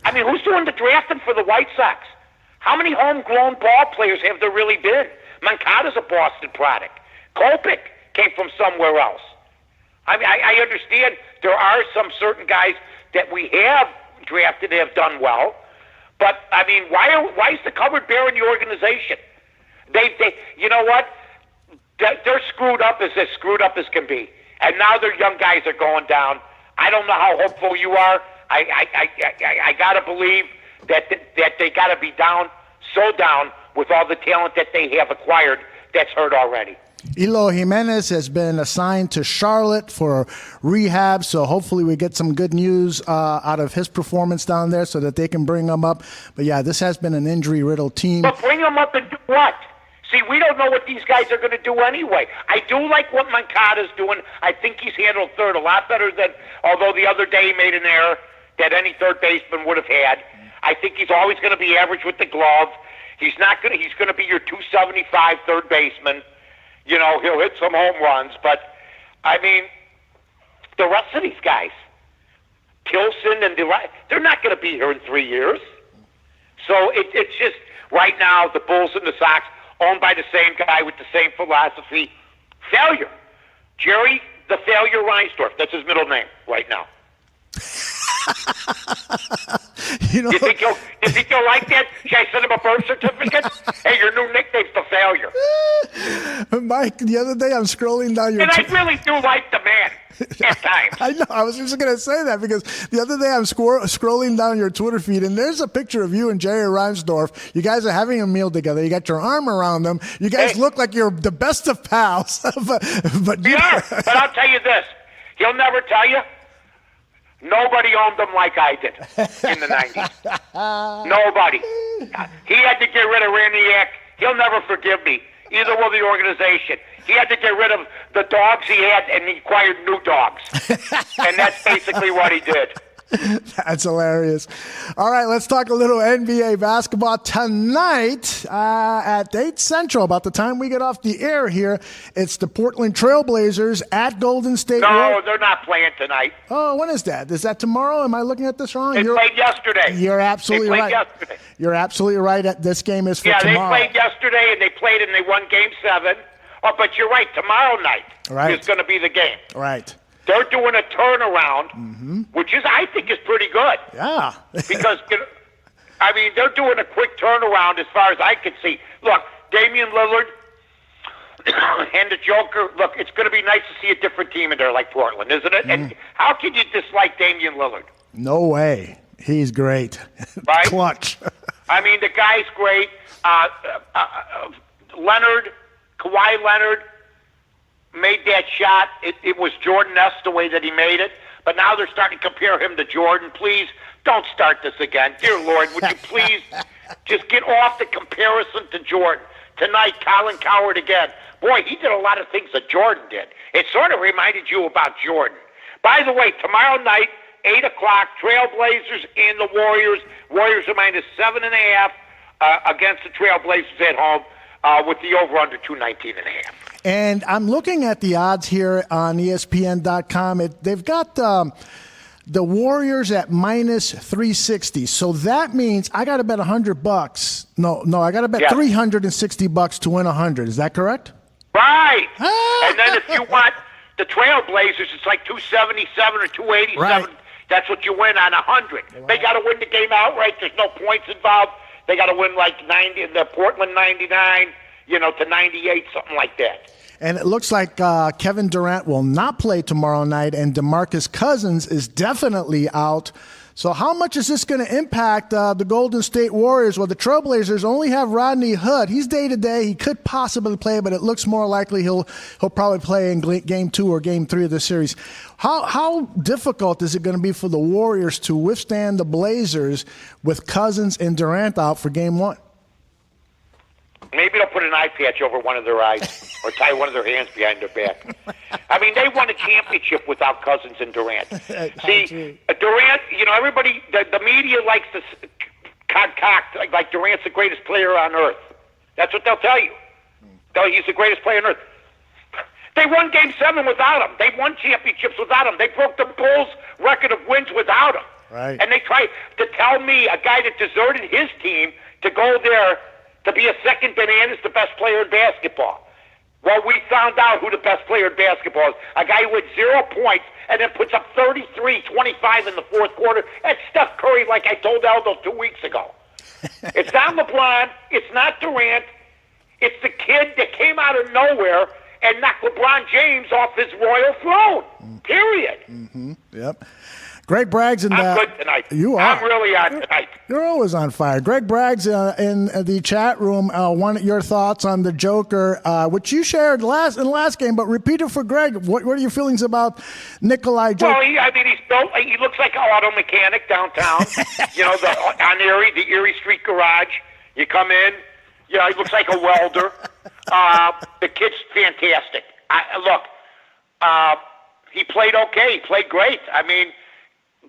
I mean, who's doing the drafting for the White Sox? How many homegrown ball players have there really been? Moncada's a Boston product. Kopech came from somewhere else. I mean, I understand there are some certain guys that we have drafted that have done well, but I mean, why is the cupboard bare in the organization? They you know what? They're screwed up as can be, and now their young guys are going down. I don't know how hopeful you are. I gotta believe that they gotta be down with all the talent that they have acquired that's hurt already. Elo Jimenez has been assigned to Charlotte for rehab, so hopefully we get some good news out of his performance down there so that they can bring him up. But yeah, this has been an injury-riddled team. But bring him up and do what? See, we don't know what these guys are going to do anyway. I do like what Moncada's doing. I think he's handled third a lot better than, although the other day he made an error that any third baseman would have had. I think he's always going to be average with the glove. He's going to be your 275 third baseman. You know, he'll hit some home runs, but I mean, the rest of these guys, Tilson and Durant, they're not going to be here in 3 years. So it's just right now the Bulls and the Sox, owned by the same guy with the same philosophy, failure. Jerry, the failure Reinsdorf. That's his middle name right now. You think you'll like that? Should I send him a birth certificate? Hey, your new nickname's the failure. Mike, the other day I'm scrolling down your... And I really do like the man at times. I know. I was just going to say that because the other day I'm scrolling down your Twitter feed and there's a picture of you and Jerry Reinsdorf. You guys are having a meal together. You got your arm around them. You guys look like you're the best of pals. but yeah, but I'll tell you this. He'll never tell you. Nobody owned them like I did in the 90s. Nobody. He had to get rid of Raniak. He'll never forgive me. Either will the organization. He had to get rid of the dogs he had, and he acquired new dogs. And that's basically what he did. That's hilarious. All right, let's talk a little NBA basketball tonight at 8 Central. About the time we get off the air here, it's the Portland Trailblazers at Golden State. No, they're not playing tonight. Oh, when is that? Is that tomorrow? Am I looking at this wrong? They played yesterday. You're absolutely right. Yesterday. You're absolutely right. This game is for tomorrow. They played yesterday, and they won Game 7. Oh, but you're right. Tomorrow night is going to be the game. Right. They're doing a turnaround, which I think is pretty good. Yeah. Because, they're doing a quick turnaround as far as I can see. Look, Damian Lillard and the Joker, look, it's going to be nice to see a different team in there like Portland, isn't it? And how can you dislike Damian Lillard? No way. He's great. Right? Clutch. The guy's great. Kawhi Leonard, made that shot. It was Jordan-esque the way that he made it. But now they're starting to compare him to Jordan. Please don't start this again. Dear Lord, would you please just get off the comparison to Jordan? Tonight, Colin Cowherd again. Boy, he did a lot of things that Jordan did. It sort of reminded you about Jordan. By the way, tomorrow night, 8 o'clock, Trailblazers and the Warriors. Warriors are -7.5 against the Trailblazers at home with the over-under 219.5. And I'm looking at the odds here on ESPN.com. They've got The Warriors at minus 360. So that means I got to bet $100. No, I got to bet $360 to win 100. Is that correct? Right. And then if you want the Trailblazers, it's like 277 or 287. Right. That's what you win on 100. Wow. They got to win the game outright. There's no points involved. They got to win like 90, the Portland 99, to 98, something like that. And it looks like Kevin Durant will not play tomorrow night, and DeMarcus Cousins is definitely out. So how much is this going to impact the Golden State Warriors? Well, the Trailblazers only have Rodney Hood. He's day-to-day. He could possibly play, but it looks more likely he'll probably play in Game 2 or Game 3 of the series. How difficult is it going to be for the Warriors to withstand the Blazers with Cousins and Durant out for Game 1? Maybe they'll put an eye patch over one of their eyes or tie one of their hands behind their back. I mean, they won a championship without Cousins and Durant. See, Durant, everybody, the media likes to concoct like Durant's the greatest player on earth. That's what they'll tell you. He's the greatest player on earth. They won Game 7 without him. They won championships without him. They broke the Bulls' record of wins without him. Right. And they try to tell me, a guy that deserted his team, to go there to be a second bananas, the best player in basketball. Well, we found out who the best player in basketball is. A guy who had 0 points and then puts up 33, 25 in the fourth quarter. That's Steph Curry, like I told Aldo 2 weeks ago. It's not LeBron. It's not Durant. It's the kid that came out of nowhere and knocked LeBron James off his royal throne. Period. Mm-hmm. Yep. Greg Bragg's in I'm good tonight. You are. I'm really on tonight. You're always on fire. Greg Bragg's in the chat room. Want your thoughts on the Joker, which you shared in the last game, but repeat it for Greg. What are your feelings about Nikolai Joker? Well, he's built. He looks like an auto mechanic downtown. On the Erie Street garage. You come in. He looks like a welder. The kid's fantastic. He played okay. He played great. I mean,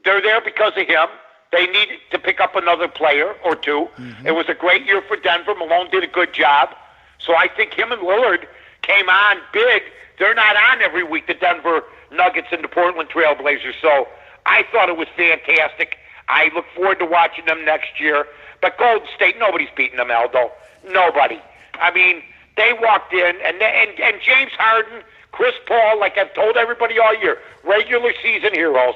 they're there because of him. They needed to pick up another player or two. Mm-hmm. It was a great year for Denver. Malone did a good job. So I think him and Lillard came on big. They're not on every week, the Denver Nuggets and the Portland Trailblazers. So I thought it was fantastic. I look forward to watching them next year. But Golden State, nobody's beating them, Aldo. Nobody. I mean, they walked in, and James Harden, Chris Paul, like I've told everybody all year, regular season heroes.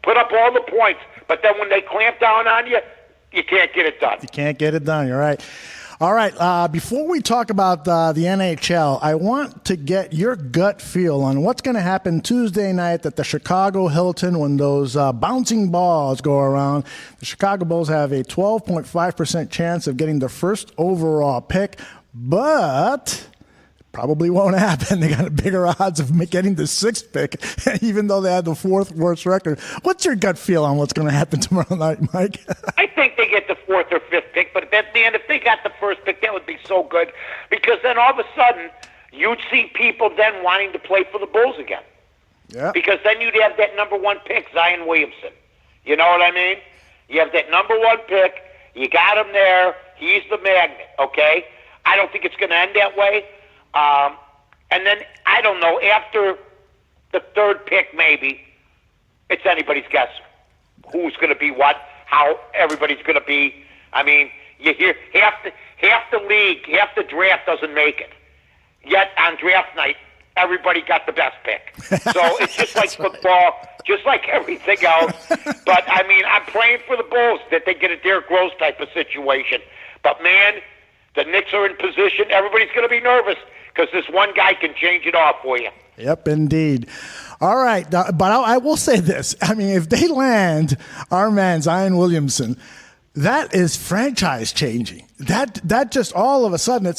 Put up all the points, but then when they clamp down on you, you can't get it done. You can't get it done. You're right. All right. Before we talk about the NHL, I want to get your gut feel on what's going to happen Tuesday night at the Chicago Hilton when those bouncing balls go around. The Chicago Bulls have a 12.5% chance of getting the first overall pick, but probably won't happen. They got a bigger odds of getting the 6th pick, even though they had the 4th worst record. What's your gut feel on what's going to happen tomorrow night, Mike? I think they get the 4th or 5th pick, but at the end, if they got the 1st pick, that would be so good, because then all of a sudden, you'd see people then wanting to play for the Bulls again. Yeah. Because then you'd have that number 1 pick, Zion Williamson. You know what I mean? You have that number 1 pick. You got him there. He's the magnet, okay? I don't think it's going to end that way. And then, I don't know, after the 3rd pick, maybe, it's anybody's guess who's going to be what, how everybody's going to be. I mean, you hear half the league, half the draft doesn't make it. Yet, on draft night, everybody got the best pick. So it's just like football, just like everything else. But, I mean, I'm praying for the Bulls that they get a Derrick Rose type of situation. But, man, the Knicks are in position. Everybody's going to be nervous, because this one guy can change it all for you. Yep, indeed. All right, but I will say this. I mean, if they land our man Zion Williamson, that is franchise changing. That just all of a sudden,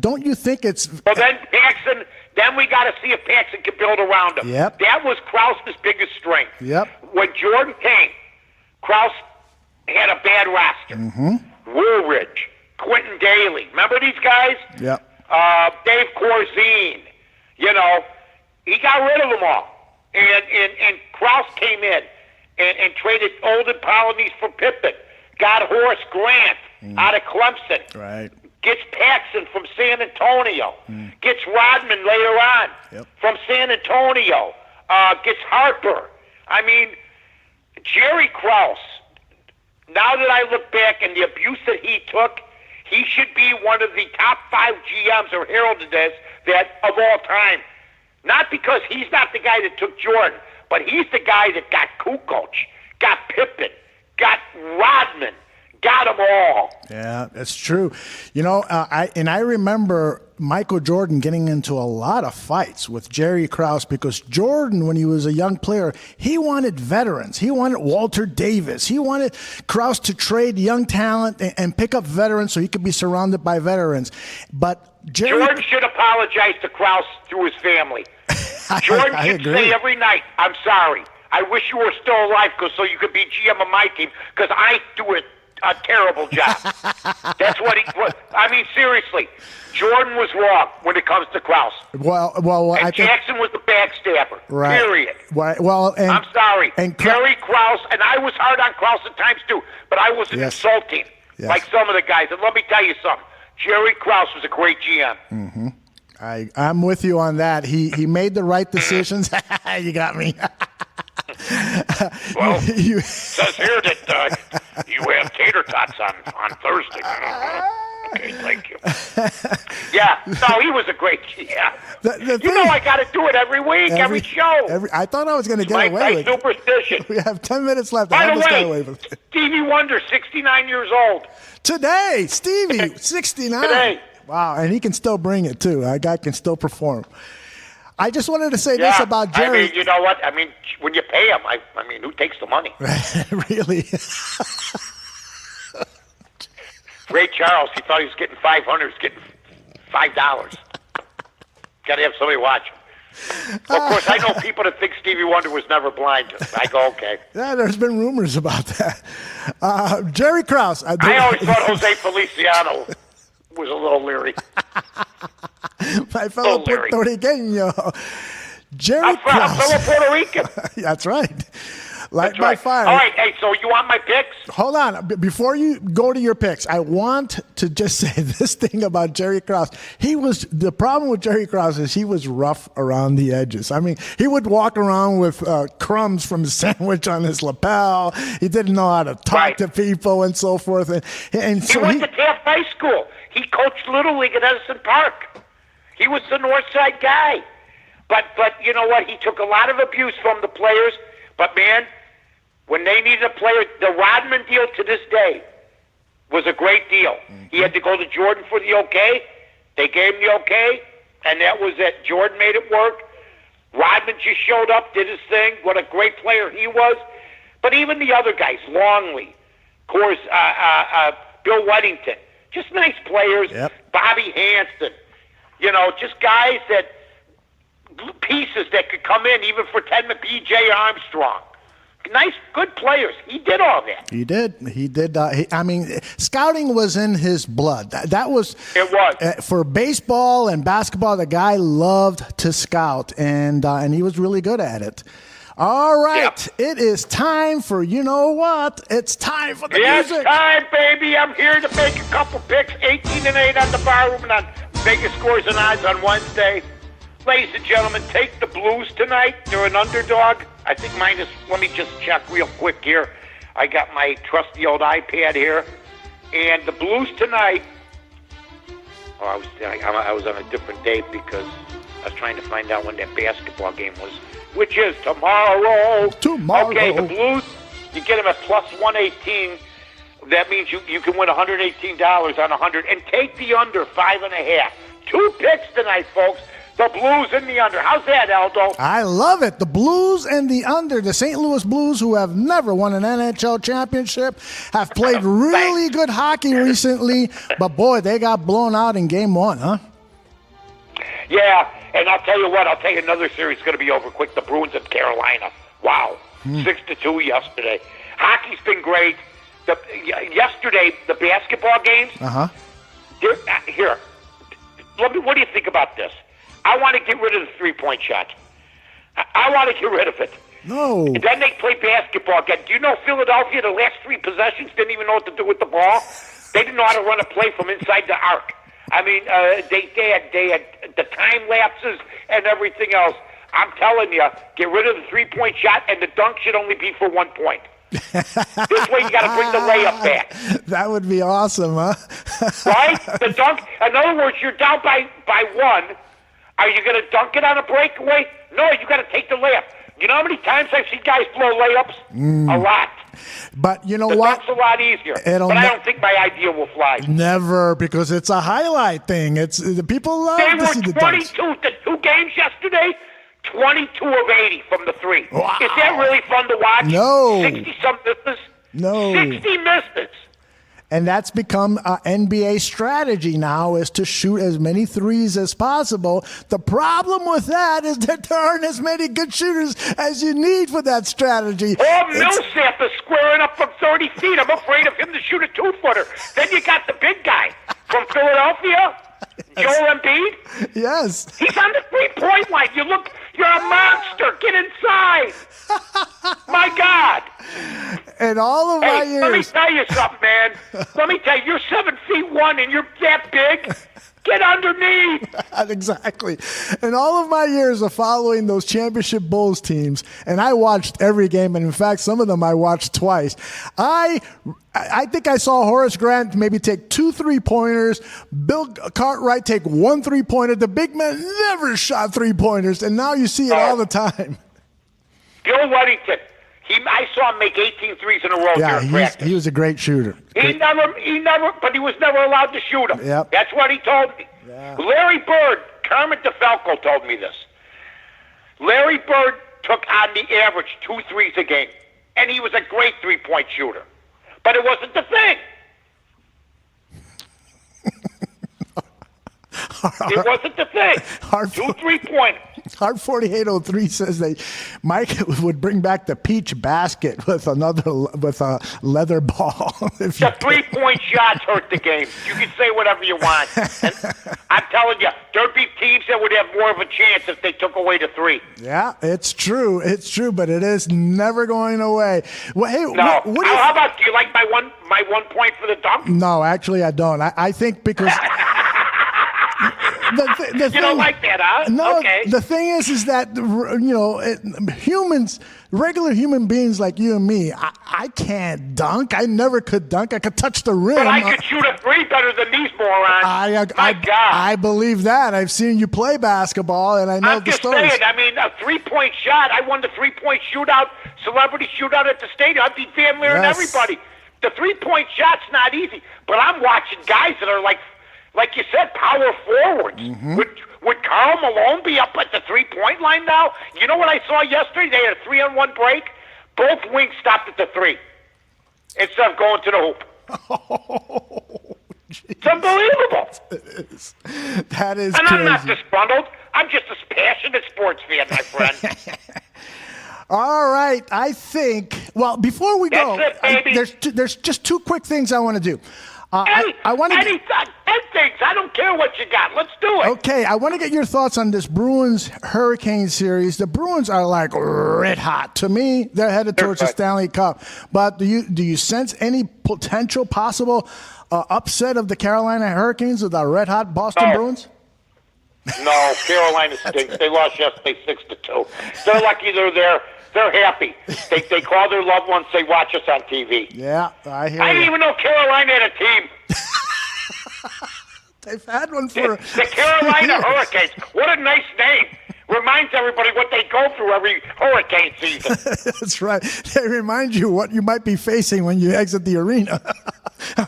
don't you think it's... Well, then Paxson, then we got to see if Paxson can build around him. Yep. That was Krause's biggest strength. Yep. When Jordan came, Krause had a bad roster. Mm-hmm. Woolridge, Quentin Daly. Remember these guys? Yep. Dave Corzine, he got rid of them all. And Krause came in and traded Olden Polonese for Pippen, got Horace Grant out of Clemson, right. Gets Paxson from San Antonio, gets Rodman later on from San Antonio, gets Harper. I mean, Jerry Krause, now that I look back and the abuse that he took, he should be one of the top 5 GMs or heralded as that of all time. Not because he's not the guy that took Jordan, but he's the guy that got Kukoc, got Pippen, got Rodman, got them all. Yeah, that's true. I remember Michael Jordan getting into a lot of fights with Jerry Krause because Jordan, when he was a young player, he wanted veterans. He wanted Walter Davis. He wanted Krause to trade young talent and pick up veterans so he could be surrounded by veterans. But Jordan should apologize to Krause through his family. Jordan should say every night, "I'm sorry. I wish you were still alive so you could be GM of my team because I do a terrible job." That's what he was. I mean, seriously, Jordan was wrong when it comes to Krause. And Jackson was the backstabber. Right. Period. And I'm sorry. And Jerry Krause, and I was hard on Krause at times too, but I wasn't insulting like some of the guys. And let me tell you something. Jerry Krause was a great GM. Mm-hmm. I'm with you on that. He made the right decisions. You got me. Well, it says here that you have tater tots on Thursday. Okay, thank you. Yeah, no, he was a great GM. I got to do it every week, every show. I thought I was going to get away with it. My superstition. We have 10 minutes left. By the way, Stevie Wonder, 69 years old. Today, Stevie, 69. Today. Wow, and he can still bring it, too. That guy can still perform. I just wanted to say this about Jerry. I mean, you know what? I mean, when you pay him, I mean, who takes the money? Really? Ray Charles, he thought he was getting 500, he's getting $5. Got to have somebody watch him. Of course, I know people that think Stevie Wonder was never blind. I go, okay. Yeah, there's been rumors about that. Jerry Krause. I always thought Jose Feliciano was a little leery. My fellow Puerto Rican. Jerry Krause. I'm fellow Puerto Rican. That's right. Light my fire. All right, hey, so you want my picks? Hold on. Before you go to your picks, I want to just say this thing about Jerry Krause. The problem with Jerry Krause is he was rough around the edges. I mean, he would walk around with crumbs from his sandwich on his lapel. He didn't know how to talk to people and so forth. And so he went to Taft High School. He coached Little League at Edison Park. He was the North Side guy. But you know what? He took a lot of abuse from the players. But, man, when they needed a player, the Rodman deal to this day was a great deal. Mm-hmm. He had to go to Jordan for the okay. They gave him the okay, and that was it. Jordan made it work. Rodman just showed up, did his thing. What a great player he was. But even the other guys, Longley, of course, Bill Weddington, just nice players. Yep. Bobby Hanston, just guys pieces that could come in even for Ted B.J. Armstrong. Nice, good players. He did all that. He did. Scouting was in his blood. That was. It was. For baseball and basketball, the guy loved to scout, and he was really good at it. All right. Yep. It is time for It's time for the music. It's time, baby. I'm here to make a couple picks. 18-8 on the barroom and on Vegas Scores and Odds on Wednesday. Ladies and gentlemen, take the Blues tonight. They're an underdog. I think minus. Let me just check real quick here. I got my trusty old iPad here, and the Blues tonight. Oh, I was on a different date because I was trying to find out when that basketball game was, which is tomorrow. Okay, the Blues. You get them at plus 118. That means you can win $118 on 100, and take the under 5.5. 2 picks tonight, folks. The Blues and the under. How's that, Aldo? I love it. The Blues and the under. The St. Louis Blues, who have never won an NHL championship, have played really good hockey recently. But, boy, they got blown out in Game 1, huh? Yeah, and I'll tell you what. I'll tell you another series is going to be over quick. The Bruins and Carolina. Wow. 6-2 yesterday. Hockey's been great. Yesterday, the basketball games. Uh-huh. Here. What do you think about this? I want to get rid of the three-point shot. I want to get rid of it. No. And then they play basketball again. Do you know Philadelphia, the last 3 possessions, didn't even know what to do with the ball? They didn't know how to run a play from inside the arc. I mean, they had the time lapses and everything else. I'm telling you, get rid of the three-point shot, and the dunk should only be for 1 point. This way you got to bring the layup back. That would be awesome, huh? Right? The dunk. In other words, you're down by one. Are you going to dunk it on a breakaway? No, you got to take the layup. You know how many times I've seen guys blow layups? A lot. But you know The what? dunk's a lot easier. But I don't think my idea will fly. Never, because it's a highlight thing. It's the people love They to see were the dunks. 22, the 2 games yesterday, 22 of 80 from the 3. Wow. Is that really fun to watch? No. 60-some misses? No. 60 misses. And that's become an NBA strategy now, is to shoot as many threes as possible. The problem with that is that there aren't as many good shooters as you need for that strategy. Millsap is squaring up from 30 feet. I'm afraid of him to shoot a 2-footer. Then you got the big guy from Philadelphia, Joel Embiid. Yes. He's on the 3-point line. You're a monster. Get inside. My God. And all of my Hey, let me years. tell you something, man. Let me tell you, you're 7'1" and you're that big. Get underneath. Exactly. And all of my years of following those championship Bulls teams, and I watched every game, and in fact, some of them I watched twice. I think I saw Horace Grant maybe take 2 3-pointers, Bill Cartwright take 1 3-pointer. The big man never shot 3-pointers, and now you see it all the time. Bill Weddington. I saw him make 18 threes in a row during practice. He was a great shooter. He never, but he was never allowed to shoot them. Yep. That's what he told me. Yeah. Larry Bird, Kermit DeFalco told me this. Larry Bird took on the average 2 threes a game, and he was a great 3-point shooter. But it wasn't the thing. It wasn't the thing. 2 3-pointers. Hard 4803 says Mike would bring back the peach basket with a leather ball. The 3-point shots hurt the game. You can say whatever you want. And I'm telling you, there'd be teams that would have more of a chance if they took away the 3. Yeah, it's true. It's true, but it is never going away. Well, hey, No. what How about, do you like my one point for the dunk? No, actually, I don't. I think because. The You don't like that, huh? No, Okay. the thing is that, humans, regular human beings like you and me, I can't dunk. I never could dunk. I could touch the rim. But I could shoot a 3 better than these morons. My God. I believe that. I've seen you play basketball, and I know I'm the just stories. saying, I mean, a 3-point shot. I won the 3-point shootout, celebrity shootout at the stadium. I beat Van Leer and Yes. everybody. The 3-point shot's not easy, but I'm watching guys that are like you said, power forwards. Mm-hmm. Would Karl Malone be up at the 3-point line now? You know what I saw yesterday? They had a 3-on-1 break. Both wings stopped at the 3 instead of going to the hoop. Oh, It's unbelievable. it is. That is And crazy. I'm not disgruntled. I'm just a passionate sports fan, my friend. All right, I think. Well, before we go, That's it, baby. there's just 2 quick things I want to do. I want to. 10 things. I don't care what you got. Let's do it. Okay, I want to get your thoughts on this Bruins Hurricane series. The Bruins are like red hot. To me, they're headed towards the Stanley Cup. But do you sense any potential possible upset of the Carolina Hurricanes with the red hot Boston Bruins? No, Carolina stinks. They lost yesterday 6-2. They're lucky they're there. They're happy. They call their loved ones. They watch us on TV. Yeah, I hear I didn't you. even know Carolina had a team. They've had one for The Carolina Hurricanes. What a nice name. Reminds everybody what they go through every hurricane season. That's right. They remind you what you might be facing when you exit the arena.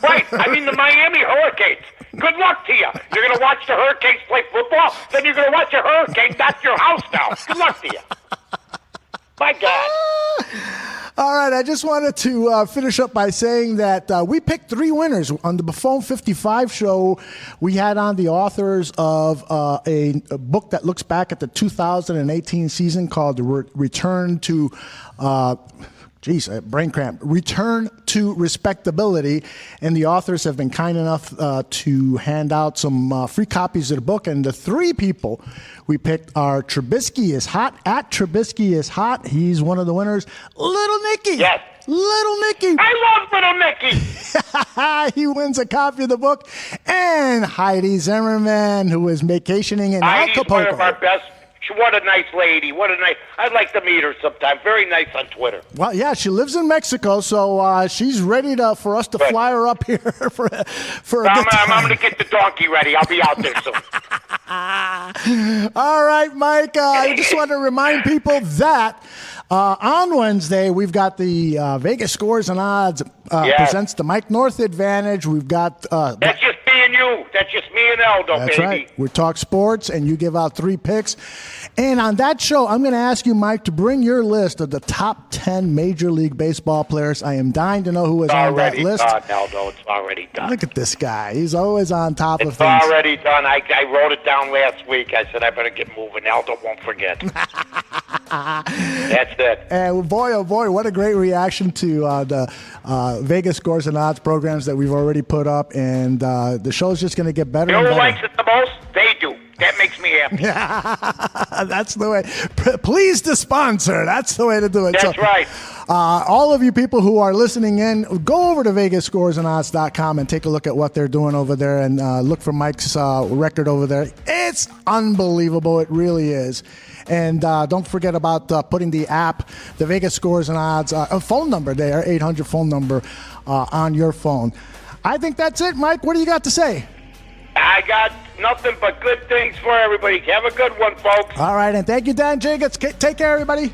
Right. I mean, the Miami Hurricanes. Good luck to you. You're going to watch the Hurricanes play football, then you're going to watch a hurricane knock your house down. Good luck to you. My God. All right, I just wanted to finish up by saying that we picked 3 winners on the Buffon 55 show. We had on the authors of a book that looks back at the 2018 season called Return to brain cramp. Return to Respectability. And the authors have been kind enough to hand out some free copies of the book. And the 3 people we picked are Trubisky is hot. At Trubisky is hot. He's one of the winners. Little Nicky. Yes. Little Nicky. I love Little Nicky. He wins a copy of the book. And Heidi Zimmerman, who is vacationing in Heidi's one of our Acapulco. best. What a nice lady. I'd like to meet her sometime. Very nice on Twitter. Well, yeah, she lives in Mexico, so she's ready for us to fly her up here for a good time. I'm going to get the donkey ready. I'll be out there soon. All right, Mike. I just want to remind people that on Wednesday we've got the Vegas Scores and Odds presents the Mike North Advantage. We've got that's just me and you. That's just me and Aldo, that's baby. Right. We talk sports, and you give out 3 picks. And on that show, I'm going to ask you, Mike, to bring your list of the top 10 Major League Baseball players. I am dying to know who is on that list. It's already done, Aldo. It's already done. Look at this guy. He's always on top of It's things. already done. I wrote it down last week. I said I better get moving. Aldo won't forget. That's it. And boy, oh boy, what a great reaction to the Vegas Scores and Odds programs that we've already put up. And the show's just going to get better You know and who better. likes it the most? They do. That makes me happy. That's the way. Please to sponsor. That's the way to do it. That's right. All of you people who are listening in, go over to VegasScoresandOdds.com and take a look at what they're doing over there and look for Mike's record over there. It's unbelievable. It really is. And don't forget about putting the app, the Vegas Scores and Odds, a phone number there, 800 phone number on your phone. I think that's it, Mike. What do you got to say? I got nothing but good things for everybody. Have a good one, folks. All right, and thank you, Dan Jiggetts. Take care, everybody.